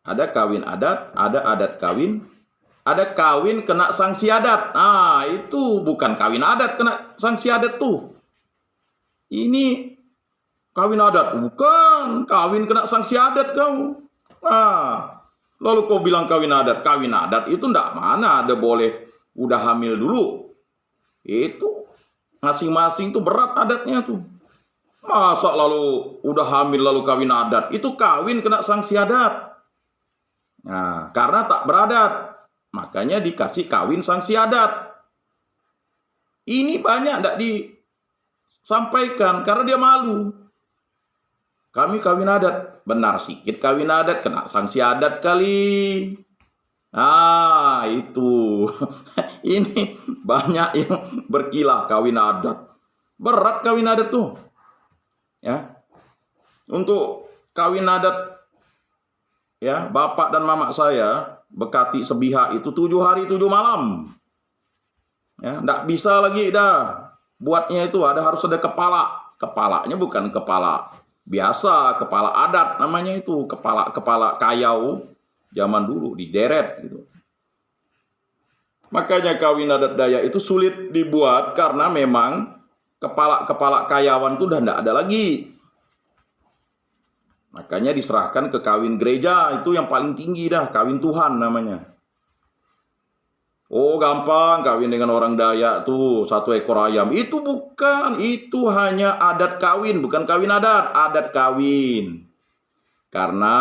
Ada kawin adat, ada adat kawin, ada kawin kena sanksi adat. Nah, itu bukan kawin adat kena sanksi adat tuh. Ini kawin adat, bukan kawin kena sanksi adat kau. Nah, lalu kau bilang kawin adat itu ndak mana ada boleh udah hamil dulu. Itu masing-masing tuh berat adatnya tuh. Masa lalu udah hamil lalu kawin adat? Itu kawin kena sanksi adat. Nah, karena tak beradat, makanya dikasih kawin sanksi adat. Ini banyak tidak disampaikan karena dia malu. Kami kawin adat, benar sikit kawin adat, kena sanksi adat kali. Ah, itu. Ini banyak yang berkilah kawin adat. Berat kawin adat tuh. Ya. Untuk kawin adat, ya, bapak dan mama saya bekati sebihak itu 7 hari 7 malam. Ya, nggak bisa lagi dah. Buatnya itu harus ada kepala. Kepalanya bukan kepala biasa, kepala adat namanya itu, kepala kayau zaman dulu dideret gitu. Makanya kawin adat Dayak itu sulit dibuat karena memang kepala kayawan itu udah nggak ada lagi. Makanya diserahkan ke kawin gereja, itu yang paling tinggi dah, kawin Tuhan namanya. Oh gampang kawin dengan orang Dayak tuh 1 ekor ayam. Itu bukan, itu hanya adat kawin, bukan kawin adat kawin. Karena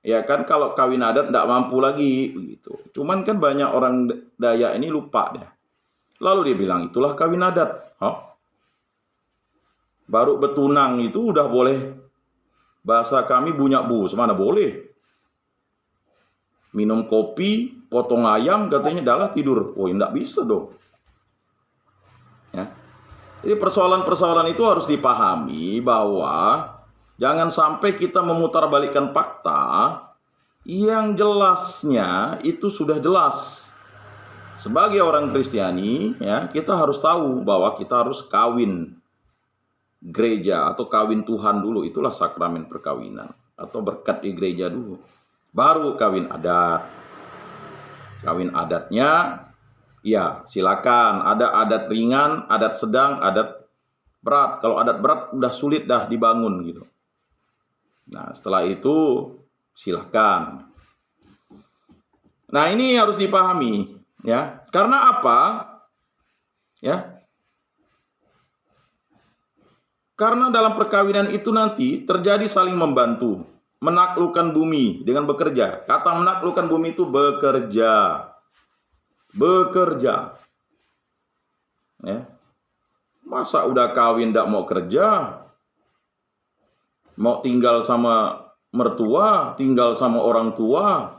ya kan kalau kawin adat tidak mampu lagi gitu. Cuman kan banyak orang Dayak ini lupa deh. Lalu dia bilang itulah kawin adat. Baru betunang itu udah boleh, bahasa kami bunyak bu, semana boleh. Minum kopi, potong ayam, katanya adalah tidur. Oh, enggak bisa dong. Ya. Jadi persoalan-persoalan itu harus dipahami bahwa jangan sampai kita memutarbalikkan fakta yang jelasnya itu sudah jelas. Sebagai orang Kristiani, ya, kita harus tahu bahwa kita harus kawin gereja atau kawin Tuhan dulu, itulah sakramen perkawinan atau berkat di gereja dulu. Baru kawin adat. Kawin adatnya, ya silakan. Ada adat ringan, adat sedang, adat berat. Kalau adat berat udah sulit dah dibangun gitu. Nah setelah itu silakan. Nah ini harus dipahami, ya. Karena apa? Ya. Karena dalam perkawinan itu nanti terjadi saling membantu. Menaklukkan bumi dengan bekerja. Kata menaklukkan bumi itu bekerja. Bekerja. Ya. Masa udah kawin tidak mau kerja? Mau tinggal sama mertua, tinggal sama orang tua.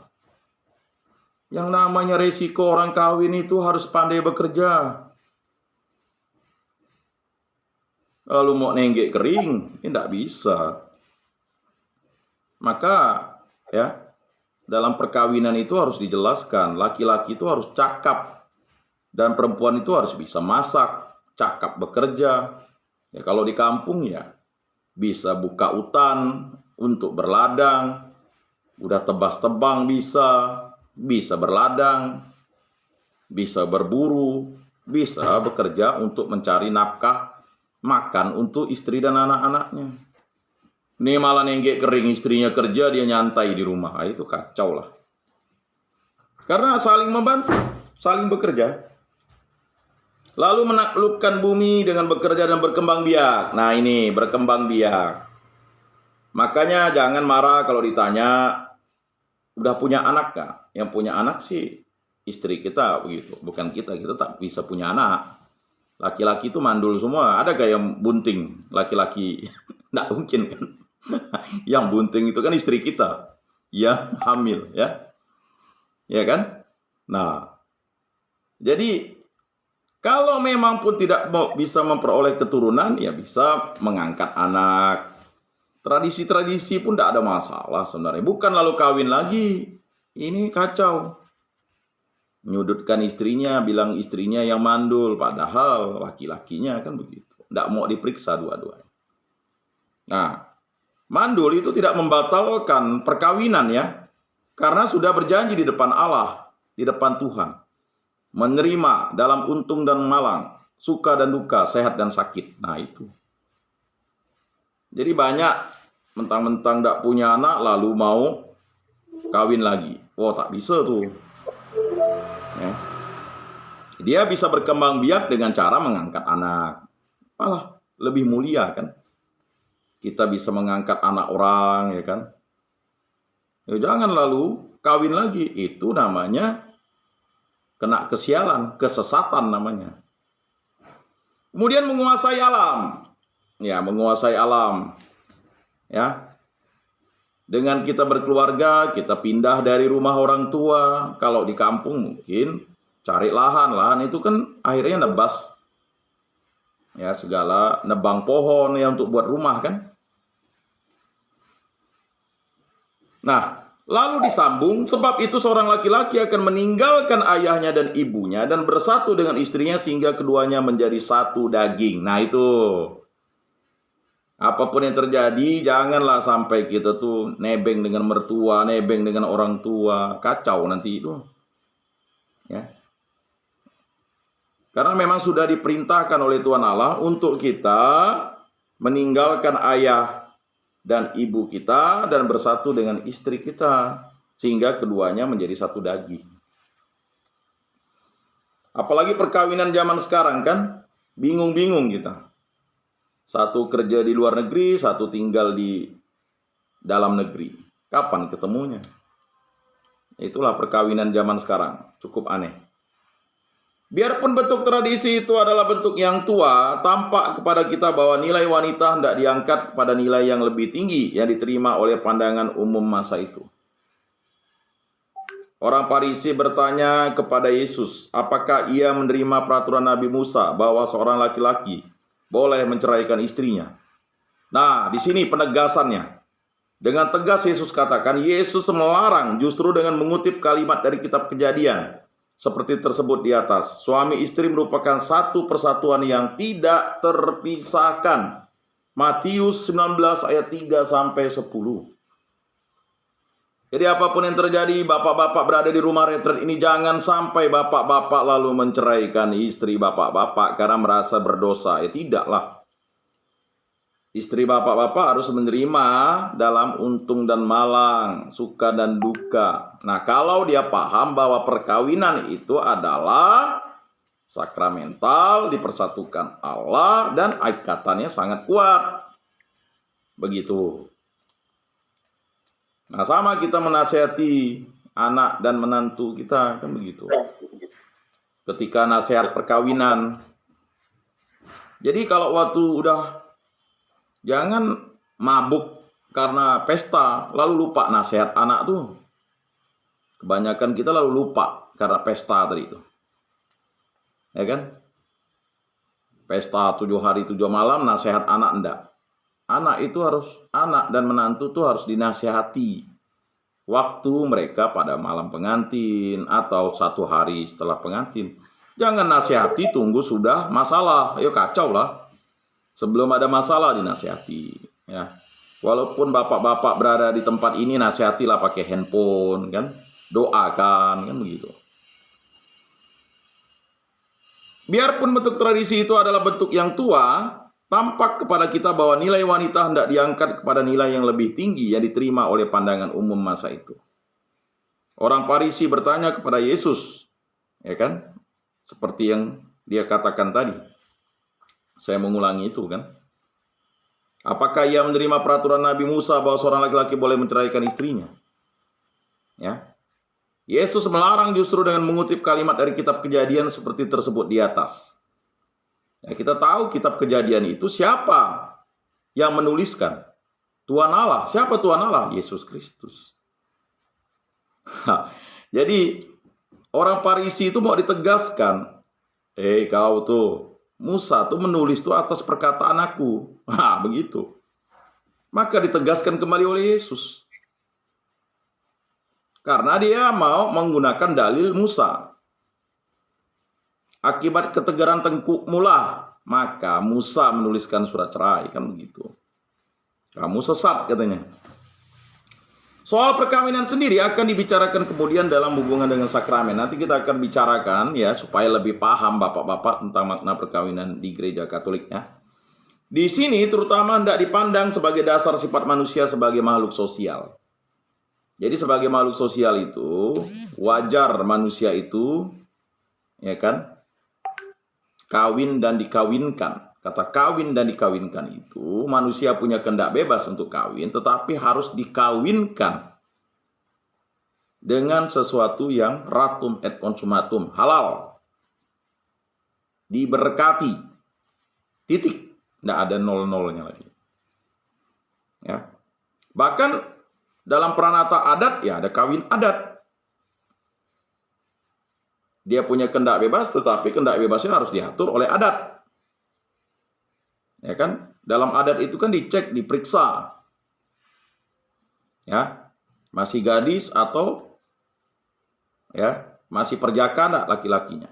Yang namanya resiko orang kawin itu harus pandai bekerja. Lalu mau nenggek kering, ini tidak bisa. Maka ya dalam perkawinan itu harus dijelaskan, laki-laki itu harus cakap dan perempuan itu harus bisa masak, cakap bekerja. Ya kalau di kampung ya bisa buka hutan untuk berladang, udah tebas-tebang bisa berladang, bisa berburu, bisa bekerja untuk mencari nafkah makan untuk istri dan anak-anaknya. Ini malah nenggek kering, istrinya kerja, dia nyantai di rumah. Nah, itu kacau lah. Karena saling membantu, saling bekerja. Lalu menaklukkan bumi dengan bekerja dan berkembang biak. Nah ini, berkembang biak. Makanya jangan marah kalau ditanya, udah punya anak gak? Yang punya anak sih istri kita begitu. Bukan kita tak bisa punya anak. Laki-laki itu mandul semua. Ada gak yang bunting? Laki-laki, nggak mungkin kan. Yang bunting itu kan istri kita yang hamil, ya kan. Nah jadi kalau memang pun tidak bisa memperoleh keturunan, ya bisa mengangkat anak. Tradisi-tradisi pun tidak ada masalah sebenarnya. Bukan lalu kawin lagi, ini kacau. Menyudutkan istrinya, bilang istrinya yang mandul, padahal laki-lakinya kan begitu. Tidak mau diperiksa dua-duanya. Nah mandul itu tidak membatalkan perkawinan ya. Karena sudah berjanji di depan Allah, di depan Tuhan. Menerima dalam untung dan malang, suka dan duka, sehat dan sakit. Nah itu. Jadi banyak mentang-mentang tidak punya anak lalu mau kawin lagi. Oh tak bisa tuh. Ya. Dia bisa berkembang biak dengan cara mengangkat anak. Malah lebih mulia kan. Kita bisa mengangkat anak orang, ya kan. Ya, jangan lalu kawin lagi. Itu namanya kena kesialan, kesesatan namanya. Kemudian menguasai alam. Ya, menguasai alam. Ya. Dengan kita berkeluarga, kita pindah dari rumah orang tua. Kalau di kampung mungkin cari lahan. Lahan itu kan akhirnya nebas. Ya, segala nebang pohon ya untuk buat rumah kan. Nah, Lalu disambung, sebab itu seorang laki-laki akan meninggalkan ayahnya dan ibunya dan bersatu dengan istrinya sehingga keduanya menjadi satu daging. Nah itu, apapun yang terjadi, janganlah sampai kita tuh nebeng dengan mertua, nebeng dengan orang tua, kacau nanti itu. Ya. Karena memang sudah diperintahkan oleh Tuhan Allah untuk kita meninggalkan ayah dan ibu kita dan bersatu dengan istri kita sehingga keduanya menjadi satu daging. Apalagi perkawinan zaman sekarang kan bingung-bingung kita. Satu kerja di luar negeri, satu tinggal di dalam negeri. Kapan ketemunya? Itulah perkawinan zaman sekarang, cukup aneh. Biarpun bentuk tradisi itu adalah bentuk yang tua, tampak kepada kita bahwa nilai wanita hendak diangkat pada nilai yang lebih tinggi yang diterima oleh pandangan umum masa itu. Orang Farisi bertanya kepada Yesus, apakah ia menerima peraturan Nabi Musa bahwa seorang laki-laki boleh menceraikan istrinya? Nah, di sini penegasannya. Dengan tegas Yesus katakan, Yesus melarang justru dengan mengutip kalimat dari kitab Kejadian. Seperti tersebut di atas, suami istri merupakan satu persatuan yang tidak terpisahkan. Matius 19 ayat 3 sampai 10. Jadi apapun yang terjadi, bapak-bapak berada di rumah retret ini, jangan sampai bapak-bapak lalu menceraikan istri bapak-bapak karena merasa berdosa. Ya tidaklah. Istri bapak-bapak harus menerima dalam untung dan malang, suka dan duka. Nah, kalau dia paham bahwa perkawinan itu adalah sakramental, dipersatukan Allah, dan ikatannya sangat kuat. Begitu. Nah, sama kita menasihati anak dan menantu kita, kan begitu. Ketika nasihat perkawinan. Jadi kalau waktu udah, jangan mabuk karena pesta, lalu lupa nasihat anak tuh. Kebanyakan kita lalu lupa karena pesta tadi itu. Ya kan? Pesta 7 hari 7 malam, nasihat anak enggak. Anak itu harus, anak dan menantu tuh harus dinasihati. Waktu mereka pada malam pengantin atau 1 hari setelah pengantin. Jangan nasihati tunggu sudah masalah. Ayo kacau lah. Sebelum ada masalah dinasihati, ya. Walaupun bapak-bapak berada di tempat ini, nasihatilah pakai handphone, kan? Doakan, kan begitu. Biarpun bentuk tradisi itu adalah bentuk yang tua, tampak kepada kita bahwa nilai wanita hendak diangkat kepada nilai yang lebih tinggi yang diterima oleh pandangan umum masa itu. Orang Farisi bertanya kepada Yesus, ya kan? Seperti yang dia katakan tadi. Saya mengulangi itu kan. Apakah ia menerima peraturan Nabi Musa bahwa seorang laki-laki boleh menceraikan istrinya? Ya. Yesus melarang justru dengan mengutip kalimat dari kitab Kejadian seperti tersebut di atas. Ya, kita tahu kitab Kejadian itu siapa yang menuliskan? Tuhan Allah. Siapa Tuhan Allah? Yesus Kristus. Jadi orang Farisi itu mau ditegaskan, kau tuh, Musa tuh menulis tuh atas perkataan aku. Nah, begitu. Maka ditegaskan kembali oleh Yesus. Karena dia mau menggunakan dalil Musa. Akibat ketegaran tengkukmu lah, maka Musa menuliskan surat cerai, kan begitu. Kamu sesat katanya. Soal perkawinan sendiri akan dibicarakan kemudian dalam hubungan dengan sakramen. Nanti kita akan bicarakan ya supaya lebih paham bapak-bapak tentang makna perkawinan di gereja Katoliknya. Di sini terutama hendak dipandang sebagai dasar sifat manusia sebagai makhluk sosial. Jadi sebagai makhluk sosial itu wajar manusia itu ya kan kawin dan dikawinkan. Kata kawin dan dikawinkan itu, manusia punya kehendak bebas untuk kawin, tetapi harus dikawinkan dengan sesuatu yang ratum et consumatum, halal. Diberkati. Titik. Tidak ada nol-nolnya lagi. Ya. Bahkan dalam pranata adat, ya ada kawin adat. Dia punya kehendak bebas, tetapi kehendak bebasnya harus diatur oleh adat. Ya kan? Dalam adat itu kan dicek, diperiksa. Ya. Masih gadis atau ya masih perjaka enggak laki-lakinya.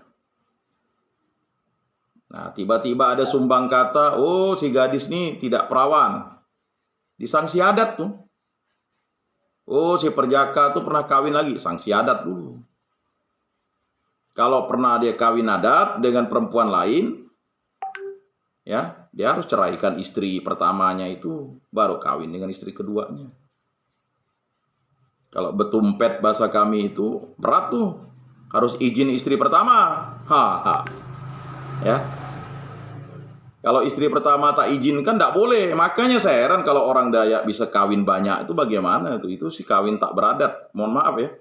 Nah, tiba-tiba ada sumbang kata, oh si gadis nih tidak perawan. Disangsi adat tuh. Oh si perjaka tuh pernah kawin lagi, sanksi adat dulu. Kalau pernah dia kawin adat dengan perempuan lain, ya dia harus ceraikan istri pertamanya itu, baru kawin dengan istri keduanya. Kalau betumpet bahasa kami itu berat tuh, harus izin istri pertama. Ya. Kalau istri pertama tak izinkan tidak boleh. Makanya saya heran kalau orang Dayak bisa kawin banyak itu bagaimana itu? Itu sih kawin tak beradat. Mohon maaf ya.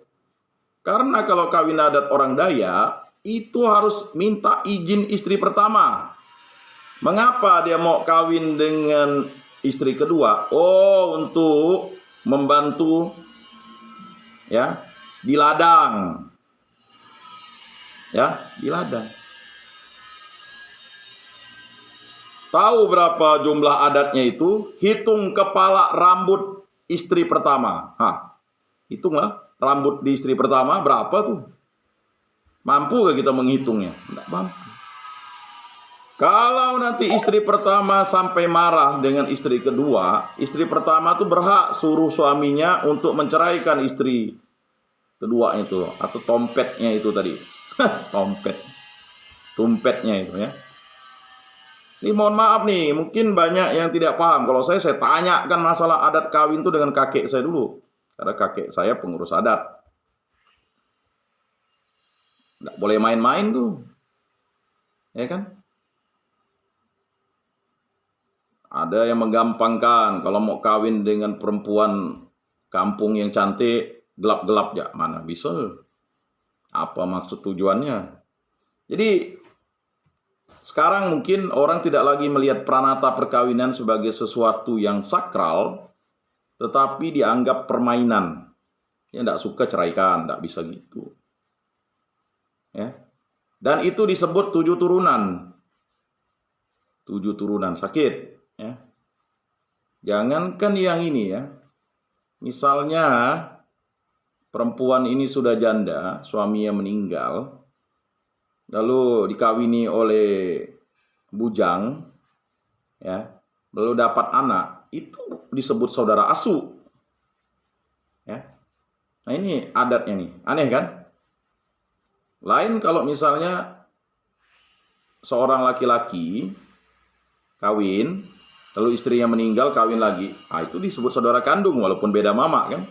Karena kalau kawin adat orang Dayak itu harus minta izin istri pertama. Mengapa dia mau kawin dengan istri kedua? Oh, untuk membantu ya di ladang. Ya, di ladang. Tahu berapa jumlah adatnya itu? Hitung kepala rambut istri pertama. Hitunglah rambut di istri pertama berapa tuh? Mampu gak kita menghitungnya? Tidak mampu. Kalau nanti istri pertama sampai marah dengan istri kedua, istri pertama tuh berhak suruh suaminya untuk menceraikan istri kedua itu, atau tompetnya itu tadi. Tumpetnya itu ya. Ini mohon maaf nih, mungkin banyak yang tidak paham. Kalau saya tanyakan masalah adat kawin itu dengan kakek saya dulu. Karena kakek saya pengurus adat. Nggak boleh main-main tuh. Ya kan? Ada yang menggampangkan, kalau mau kawin dengan perempuan kampung yang cantik, gelap-gelap ya, mana bisa. Apa maksud tujuannya? Jadi sekarang mungkin orang tidak lagi melihat pranata perkawinan sebagai sesuatu yang sakral, tetapi dianggap permainan. Ya tidak suka ceraikan, tidak bisa gitu. Ya. Dan itu disebut 7 turunan. 7 turunan sakit. Ya. Jangankan yang ini ya. Misalnya perempuan ini sudah janda, suaminya meninggal, lalu dikawini oleh bujang, ya, lalu dapat anak, itu disebut saudara asuh. Ya. Nah ini adatnya nih, aneh kan? Lain kalau misalnya seorang laki-laki kawin, lalu istrinya meninggal kawin lagi, itu disebut saudara kandung walaupun beda mama kan?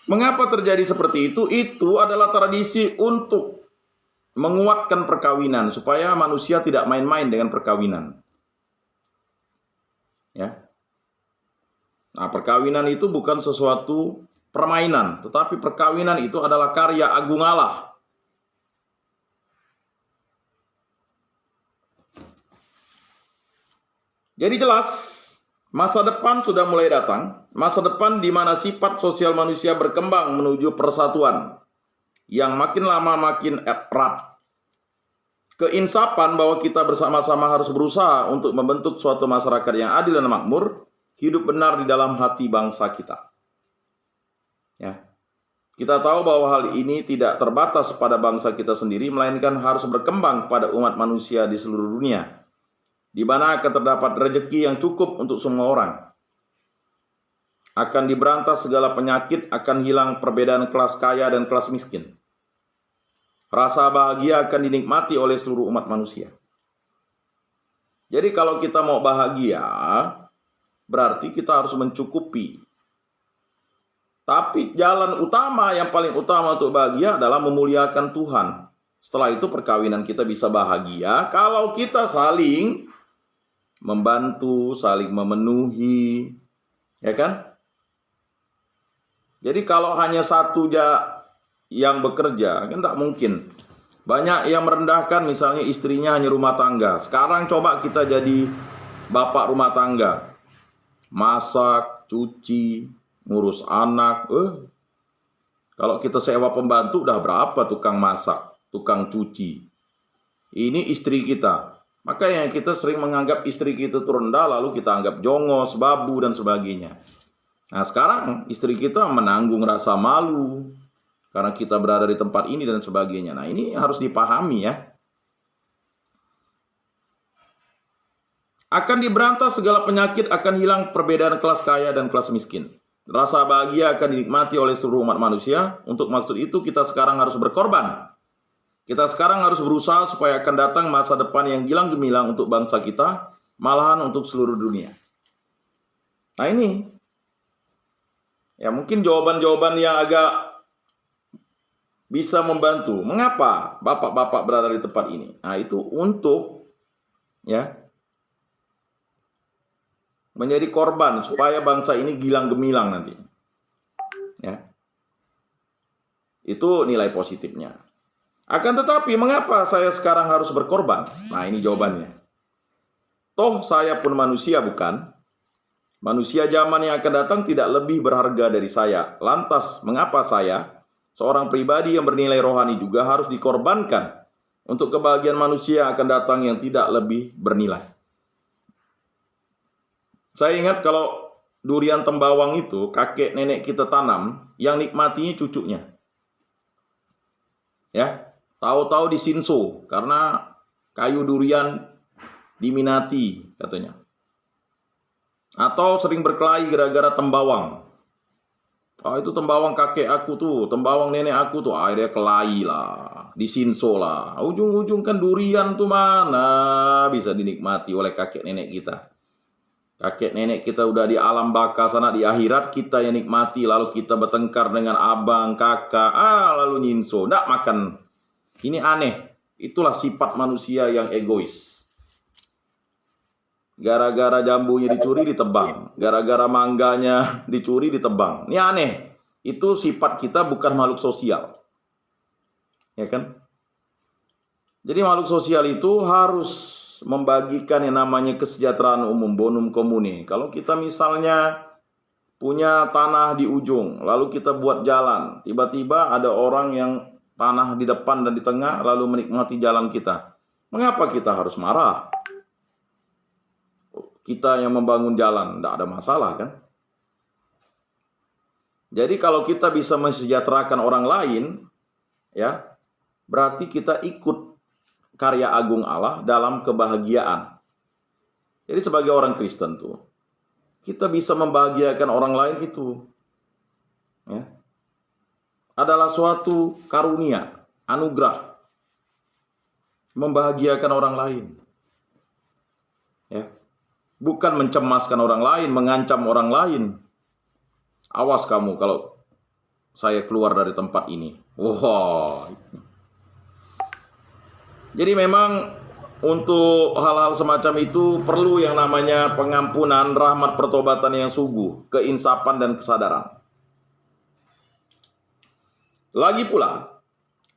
Mengapa terjadi seperti itu? Itu adalah tradisi untuk menguatkan perkawinan supaya manusia tidak main-main dengan perkawinan. Ya. Nah, perkawinan itu bukan sesuatu permainan, tetapi perkawinan itu adalah karya agung Allah. Jadi jelas, masa depan sudah mulai datang, masa depan di mana sifat sosial manusia berkembang menuju persatuan yang makin lama makin erat. Keinsapan bahwa kita bersama-sama harus berusaha untuk membentuk suatu masyarakat yang adil dan makmur, hidup benar di dalam hati bangsa kita. Ya. Kita tahu bahwa hal ini tidak terbatas pada bangsa kita sendiri, melainkan harus berkembang kepada umat manusia di seluruh dunia, di mana akan terdapat rezeki yang cukup untuk semua orang. Akan diberantas segala penyakit, akan hilang perbedaan kelas kaya dan kelas miskin. Rasa bahagia akan dinikmati oleh seluruh umat manusia. Jadi kalau kita mau bahagia, berarti kita harus mencukupi. Tapi jalan utama, yang paling utama untuk bahagia adalah memuliakan Tuhan. Setelah itu perkawinan kita bisa bahagia kalau kita saling membantu, saling memenuhi. Ya kan? Jadi kalau hanya satu yang bekerja, kan tak mungkin. Banyak yang merendahkan misalnya istrinya hanya rumah tangga. Sekarang coba kita jadi bapak rumah tangga. Masak, cuci, ngurus anak. Kalau kita sewa pembantu udah berapa tukang masak, tukang cuci. Ini istri kita. Makanya kita sering menganggap istri kita itu rendah, lalu kita anggap jongos, babu, dan sebagainya. Nah, sekarang istri kita menanggung rasa malu karena kita berada di tempat ini dan sebagainya. Nah, ini harus dipahami ya. Akan diberantas segala penyakit, akan hilang perbedaan kelas kaya dan kelas miskin. Rasa bahagia akan dinikmati oleh seluruh umat manusia. Untuk maksud itu kita sekarang harus berkorban. Kita sekarang harus berusaha supaya akan datang masa depan yang gilang gemilang untuk bangsa kita, malahan untuk seluruh dunia. Nah ini, ya mungkin jawaban-jawaban yang agak bisa membantu. Mengapa bapak-bapak berada di tempat ini? Nah itu untuk ya menjadi korban supaya bangsa ini gilang gemilang nanti. Ya. Itu nilai positifnya. Akan tetapi mengapa saya sekarang harus berkorban? Nah, ini jawabannya. Toh saya pun manusia, bukan? Manusia zaman yang akan datang tidak lebih berharga dari saya. Lantas, mengapa saya, seorang pribadi yang bernilai rohani juga harus dikorbankan untuk kebahagiaan manusia yang akan datang yang tidak lebih bernilai? Saya ingat kalau durian tembawang itu kakek nenek kita tanam, yang nikmatinya cucunya. Ya, tahu-tahu disinso karena kayu durian diminati katanya. Atau sering berkelahi gara-gara tembawang. Oh, itu tembawang kakek aku tuh, tembawang nenek aku tuh, akhirnya kelahi lah, disinso lah. Ujung-ujung kan durian tuh mana bisa dinikmati oleh kakek nenek kita. Kakek nenek kita udah di alam baka sana, di akhirat kita yang nikmati, lalu kita bertengkar dengan abang, kakak, lalu nyinso, nggak makan. Ini aneh, itulah sifat manusia yang egois. Gara-gara jambunya dicuri ditebang, gara-gara mangganya dicuri ditebang. Ini aneh, itu sifat kita, bukan makhluk sosial. Ya kan? Jadi makhluk sosial itu harus membagikan yang namanya kesejahteraan umum, bonum comune. Kalau kita misalnya punya tanah di ujung, lalu kita buat jalan, tiba-tiba ada orang yang tanah di depan dan di tengah, lalu menikmati jalan kita. Mengapa kita harus marah? Kita yang membangun jalan, tidak ada masalah kan? Jadi kalau kita bisa mensejahterakan orang lain, ya, berarti kita ikut karya agung Allah dalam kebahagiaan. Jadi sebagai orang Kristen tuh, kita bisa membahagiakan orang lain itu, ya, adalah suatu karunia, anugerah, membahagiakan orang lain, ya, bukan mencemaskan orang lain, mengancam orang lain. Awas kamu kalau saya keluar dari tempat ini. Wah. Jadi memang untuk hal-hal semacam itu perlu yang namanya pengampunan, rahmat, pertobatan yang sungguh, keinsapan dan kesadaran. Lagi pula,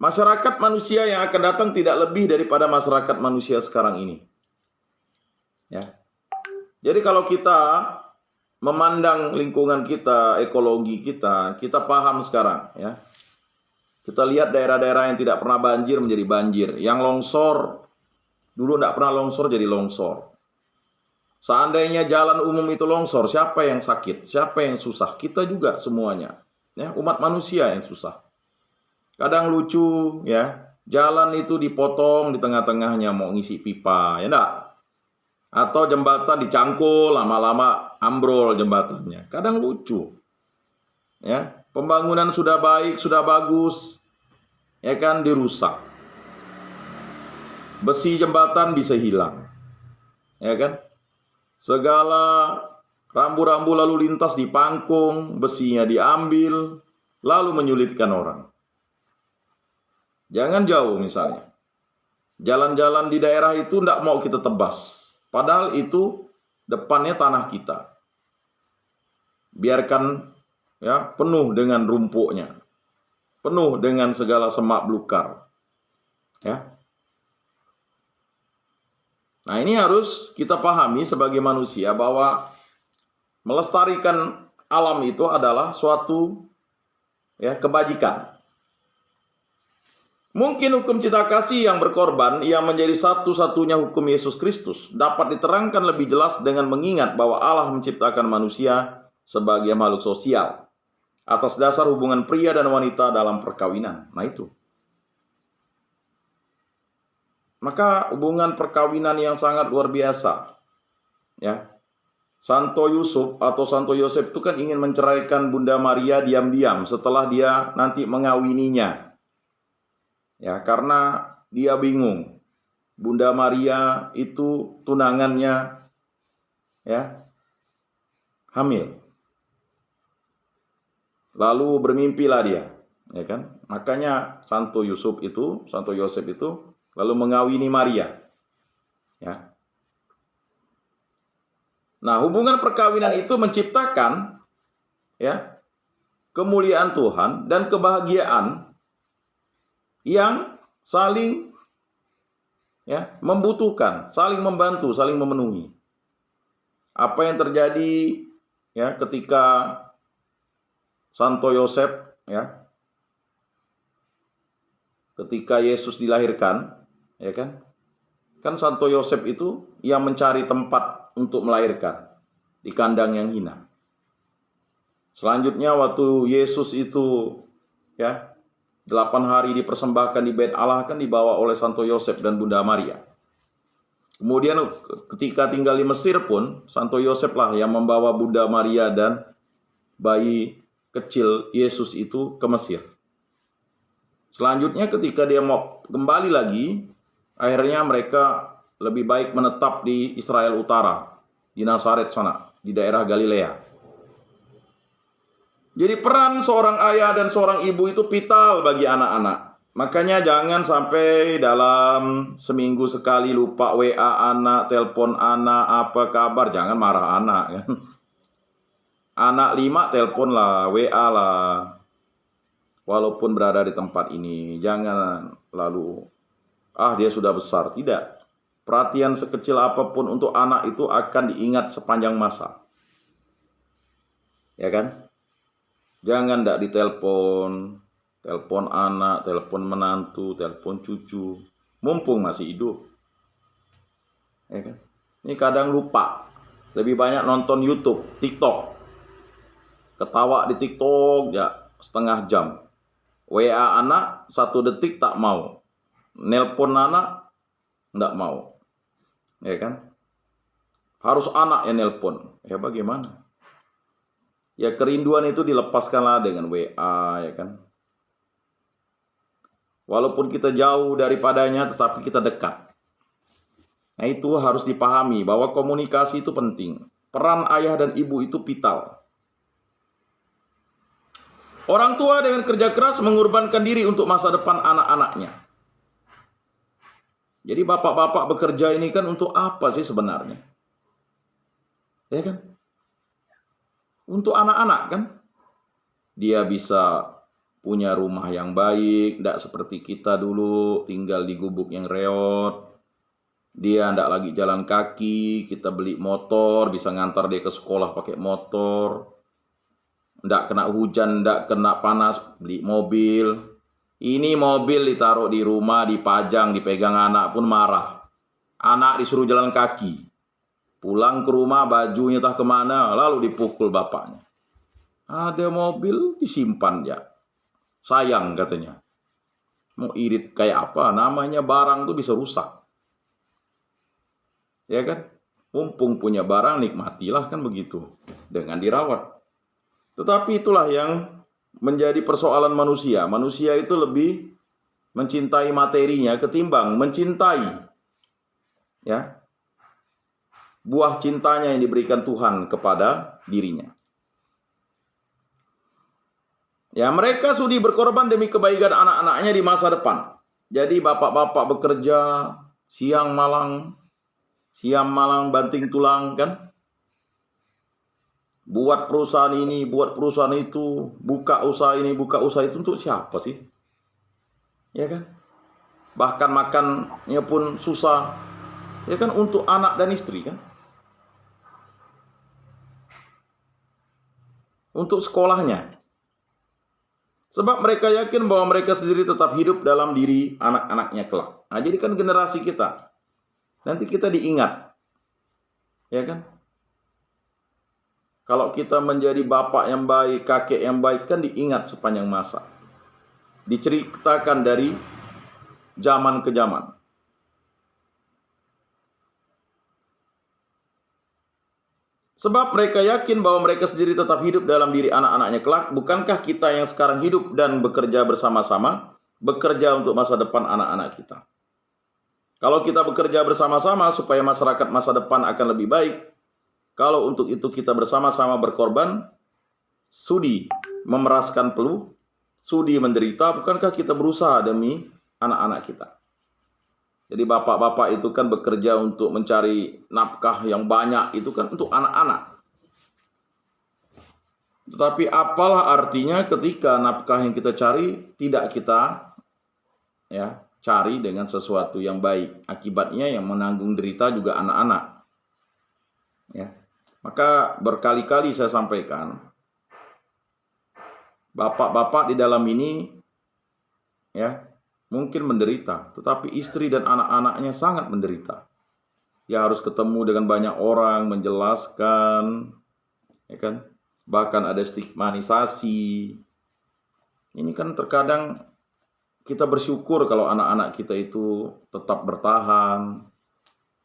masyarakat manusia yang akan datang tidak lebih daripada masyarakat manusia sekarang ini. Ya. Jadi kalau kita memandang lingkungan kita, ekologi kita, kita paham sekarang, ya. Kita lihat daerah-daerah yang tidak pernah banjir menjadi banjir. Yang longsor, dulu tidak pernah longsor jadi longsor. Seandainya jalan umum itu longsor, siapa yang sakit? Siapa yang susah? Kita juga semuanya. Ya, umat manusia yang susah. Kadang lucu, ya, jalan itu dipotong di tengah-tengahnya mau ngisi pipa, ya enggak? Atau jembatan dicangkul, lama-lama ambrol jembatannya. Kadang lucu. Ya, pembangunan sudah baik, sudah bagus, ya kan, dirusak. Besi jembatan bisa hilang. Ya kan? Segala rambu-rambu lalu lintas dipangkung, besinya diambil, lalu menyulitkan orang. Jangan jauh misalnya. Jalan-jalan di daerah itu tidak mau kita tebas. Padahal itu depannya tanah kita. Biarkan, ya, penuh dengan rumputnya, penuh dengan segala semak belukar, ya. Nah ini harus kita pahami sebagai manusia bahwa melestarikan alam itu adalah suatu, ya, kebajikan. Mungkin hukum cipta kasih yang berkorban yang menjadi satu-satunya hukum Yesus Kristus dapat diterangkan lebih jelas dengan mengingat bahwa Allah menciptakan manusia sebagai makhluk sosial atas dasar hubungan pria dan wanita dalam perkawinan. Nah itu. Maka hubungan perkawinan yang sangat luar biasa. Ya. Santo Yusuf atau Santo Yosef itu kan ingin menceraikan Bunda Maria diam-diam setelah dia nanti mengawininya. Ya, karena dia bingung. Bunda Maria itu tunangannya ya hamil. Lalu bermimpilah dia, ya kan? Makanya Santo Yosef itu lalu mengawini Maria. Ya. Nah, hubungan perkawinan itu menciptakan ya kemuliaan Tuhan dan kebahagiaan yang saling ya membutuhkan, saling membantu, saling memenuhi. Apa yang terjadi ya ketika Santo Yosef ya ketika Yesus dilahirkan, ya kan? Kan Santo Yosef itu yang mencari tempat untuk melahirkan di kandang yang hina. Selanjutnya waktu Yesus itu ya 8 hari dipersembahkan di bait Allah kan dibawa oleh Santo Yosef dan Bunda Maria. Kemudian ketika tinggal di Mesir pun Santo Yosef lah yang membawa Bunda Maria dan bayi kecil Yesus itu ke Mesir. Selanjutnya ketika dia mau kembali lagi, akhirnya mereka lebih baik menetap di Israel Utara, di Nazaret sana, di daerah Galilea. Jadi peran seorang ayah dan seorang ibu itu vital bagi anak-anak. Makanya jangan sampai dalam seminggu sekali lupa WA anak, telepon anak, apa kabar, jangan marah anak kan. Anak 5 telepon lah, WA lah. Walaupun berada di tempat ini, jangan lalu dia sudah besar. Tidak. Perhatian sekecil apapun untuk anak itu akan diingat sepanjang masa. Ya kan? Jangan tidak ditelepon, telepon anak, telepon menantu, telepon cucu, mumpung masih hidup. Ya kan? Ini kadang lupa. Lebih banyak nonton YouTube, TikTok. Ketawa di TikTok ya setengah jam. WA anak 1 detik tak mau. Nelpon anak enggak mau. Ya kan? Harus anak yang nelpon. Ya bagaimana? Ya kerinduan itu dilepaskanlah dengan WA, ya kan? Walaupun kita jauh daripadanya tetapi kita dekat. Nah itu harus dipahami bahwa komunikasi itu penting. Peran ayah dan ibu itu vital. Orang tua dengan kerja keras mengorbankan diri untuk masa depan anak-anaknya. Jadi bapak-bapak bekerja ini kan untuk apa sih sebenarnya? Ya kan? Untuk anak-anak kan? Dia bisa punya rumah yang baik, tidak seperti kita dulu tinggal di gubuk yang reot. Dia tidak lagi jalan kaki, kita beli motor, bisa ngantar dia ke sekolah pakai motor. Tidak kena hujan, tidak kena panas, beli mobil. Ini mobil ditaruh di rumah, dipajang, dipegang anak pun marah. Anak disuruh jalan kaki. Pulang ke rumah, bajunya entah kemana, lalu dipukul bapaknya. Ada mobil disimpan ya. Sayang katanya. Mau irit kayak apa, namanya barang tuh bisa rusak. Ya kan? Mumpung punya barang, nikmatilah kan begitu. Dengan dirawat. Tetapi itulah yang menjadi persoalan manusia. Manusia itu lebih mencintai materinya ketimbang mencintai ya buah cintanya yang diberikan Tuhan kepada dirinya. Ya, mereka sudi berkorban demi kebaikan anak-anaknya di masa depan. Jadi bapak-bapak bekerja siang malam banting tulang kan? Buat perusahaan ini, buat perusahaan itu, buka usaha ini, buka usaha itu untuk siapa sih? Ya kan? Bahkan makannya pun susah. Ya kan untuk anak dan istri kan? Untuk sekolahnya. Sebab mereka yakin bahwa mereka sendiri tetap hidup dalam diri anak-anaknya kelak. Nah, jadi kan generasi kita. Nanti kita diingat. Ya kan? Kalau kita menjadi bapak yang baik, kakek yang baik, kan diingat sepanjang masa. Diceritakan dari zaman ke zaman. Sebab mereka yakin bahwa mereka sendiri tetap hidup dalam diri anak-anaknya kelak. Bukankah kita yang sekarang hidup dan bekerja bersama-sama, bekerja untuk masa depan anak-anak kita? Kalau kita bekerja bersama-sama supaya masyarakat masa depan akan lebih baik, kalau untuk itu kita bersama-sama berkorban, sudi memeraskan peluh, sudi menderita, bukankah kita berusaha demi anak-anak kita? Jadi bapak-bapak itu kan bekerja untuk mencari nafkah yang banyak, itu kan untuk anak-anak. Tetapi apalah artinya ketika nafkah yang kita cari tidak kita cari dengan sesuatu yang baik. Akibatnya yang menanggung derita juga anak-anak. Ya. Maka berkali-kali saya sampaikan, bapak-bapak di dalam ini mungkin menderita, tetapi istri dan anak-anaknya sangat menderita. Ya harus ketemu dengan banyak orang, menjelaskan, ya kan? Bahkan ada stigmatisasi. Ini kan terkadang kita bersyukur kalau anak-anak kita itu tetap bertahan,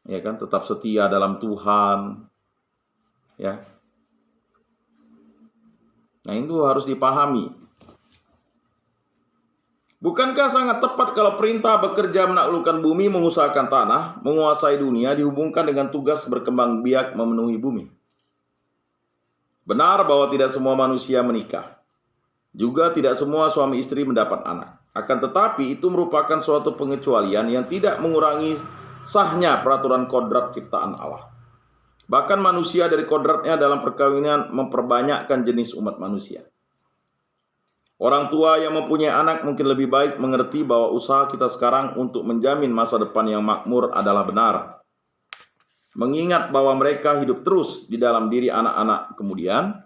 ya kan? Tetap setia dalam Tuhan. Ya. Nah, itu harus dipahami. Bukankah sangat tepat kalau perintah bekerja menaklukkan bumi, mengusahakan tanah, menguasai dunia dihubungkan dengan tugas berkembang biak memenuhi bumi? Benar bahwa tidak semua manusia menikah. Juga tidak semua suami istri mendapat anak. Akan tetapi itu merupakan suatu pengecualian yang tidak mengurangi sahnya peraturan kodrat ciptaan Allah. Bahkan manusia dari kodratnya dalam perkawinan memperbanyakkan jenis umat manusia. Orang tua yang mempunyai anak mungkin lebih baik mengerti bahwa usaha kita sekarang untuk menjamin masa depan yang makmur adalah benar. Mengingat bahwa mereka hidup terus di dalam diri anak-anak kemudian,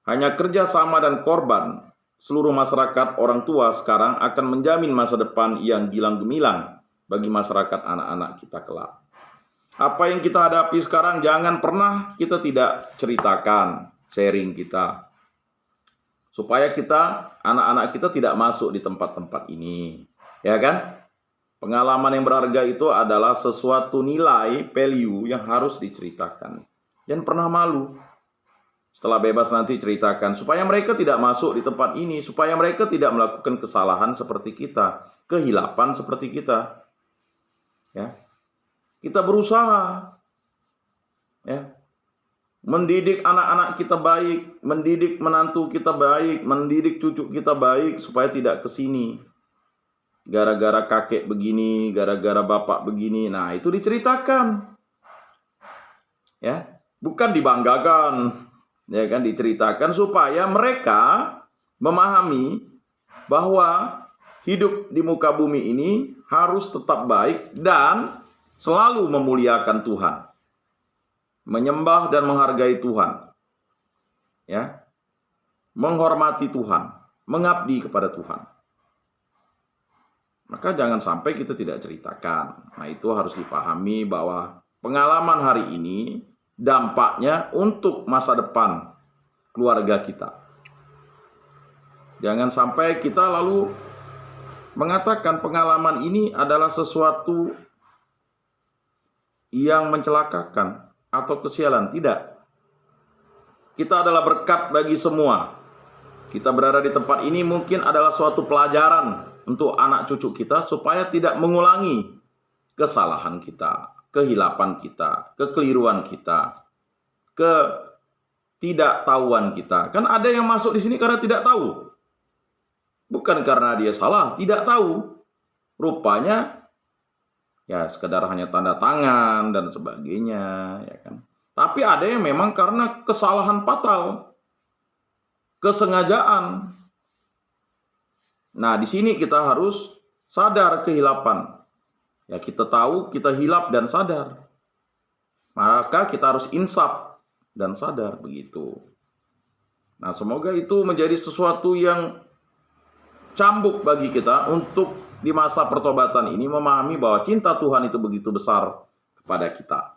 hanya kerjasama dan korban seluruh masyarakat orang tua sekarang akan menjamin masa depan yang gilang gemilang bagi masyarakat anak-anak kita kelak. Apa yang kita hadapi sekarang jangan pernah kita tidak ceritakan, sharing kita. Supaya anak-anak kita tidak masuk di tempat-tempat ini. Ya kan? Pengalaman yang berharga itu adalah sesuatu nilai, value yang harus diceritakan. Jangan pernah malu. Setelah bebas nanti ceritakan. Supaya mereka tidak masuk di tempat ini. Supaya mereka tidak melakukan kesalahan seperti kita. Kehilapan seperti kita. Ya. Kita berusaha mendidik anak-anak kita baik, mendidik menantu kita baik, mendidik cucu kita baik supaya tidak ke sini. Gara-gara kakek begini, gara-gara bapak begini. Nah, itu diceritakan. Ya, bukan dibanggakan. Ya kan, diceritakan supaya mereka memahami bahwa hidup di muka bumi ini harus tetap baik dan selalu memuliakan Tuhan, menyembah dan menghargai Tuhan, ya, menghormati Tuhan, mengabdi kepada Tuhan. Maka jangan sampai kita tidak ceritakan. Nah, itu harus dipahami bahwa pengalaman hari ini dampaknya untuk masa depan keluarga kita. Jangan sampai kita lalu mengatakan pengalaman ini adalah sesuatu yang mencelakakan atau kesialan. Tidak. Kita adalah berkat bagi semua. Kita berada di tempat ini mungkin adalah suatu pelajaran untuk anak cucu kita supaya tidak mengulangi kesalahan kita, kehilapan kita, kekeliruan kita, ketidaktahuan kita. Kan ada yang masuk di sini karena tidak tahu. Bukan karena dia salah, tidak tahu. Rupanya ya sekedar hanya tanda tangan dan sebagainya, ya kan. Tapi ada yang memang karena kesalahan fatal, kesengajaan. Nah, di sini kita harus sadar kehilapan. Ya, kita tahu kita hilap dan sadar. Maka kita harus insaf dan sadar begitu. Nah, semoga itu menjadi sesuatu yang cambuk bagi kita untuk di masa pertobatan ini memahami bahwa cinta Tuhan itu begitu besar kepada kita.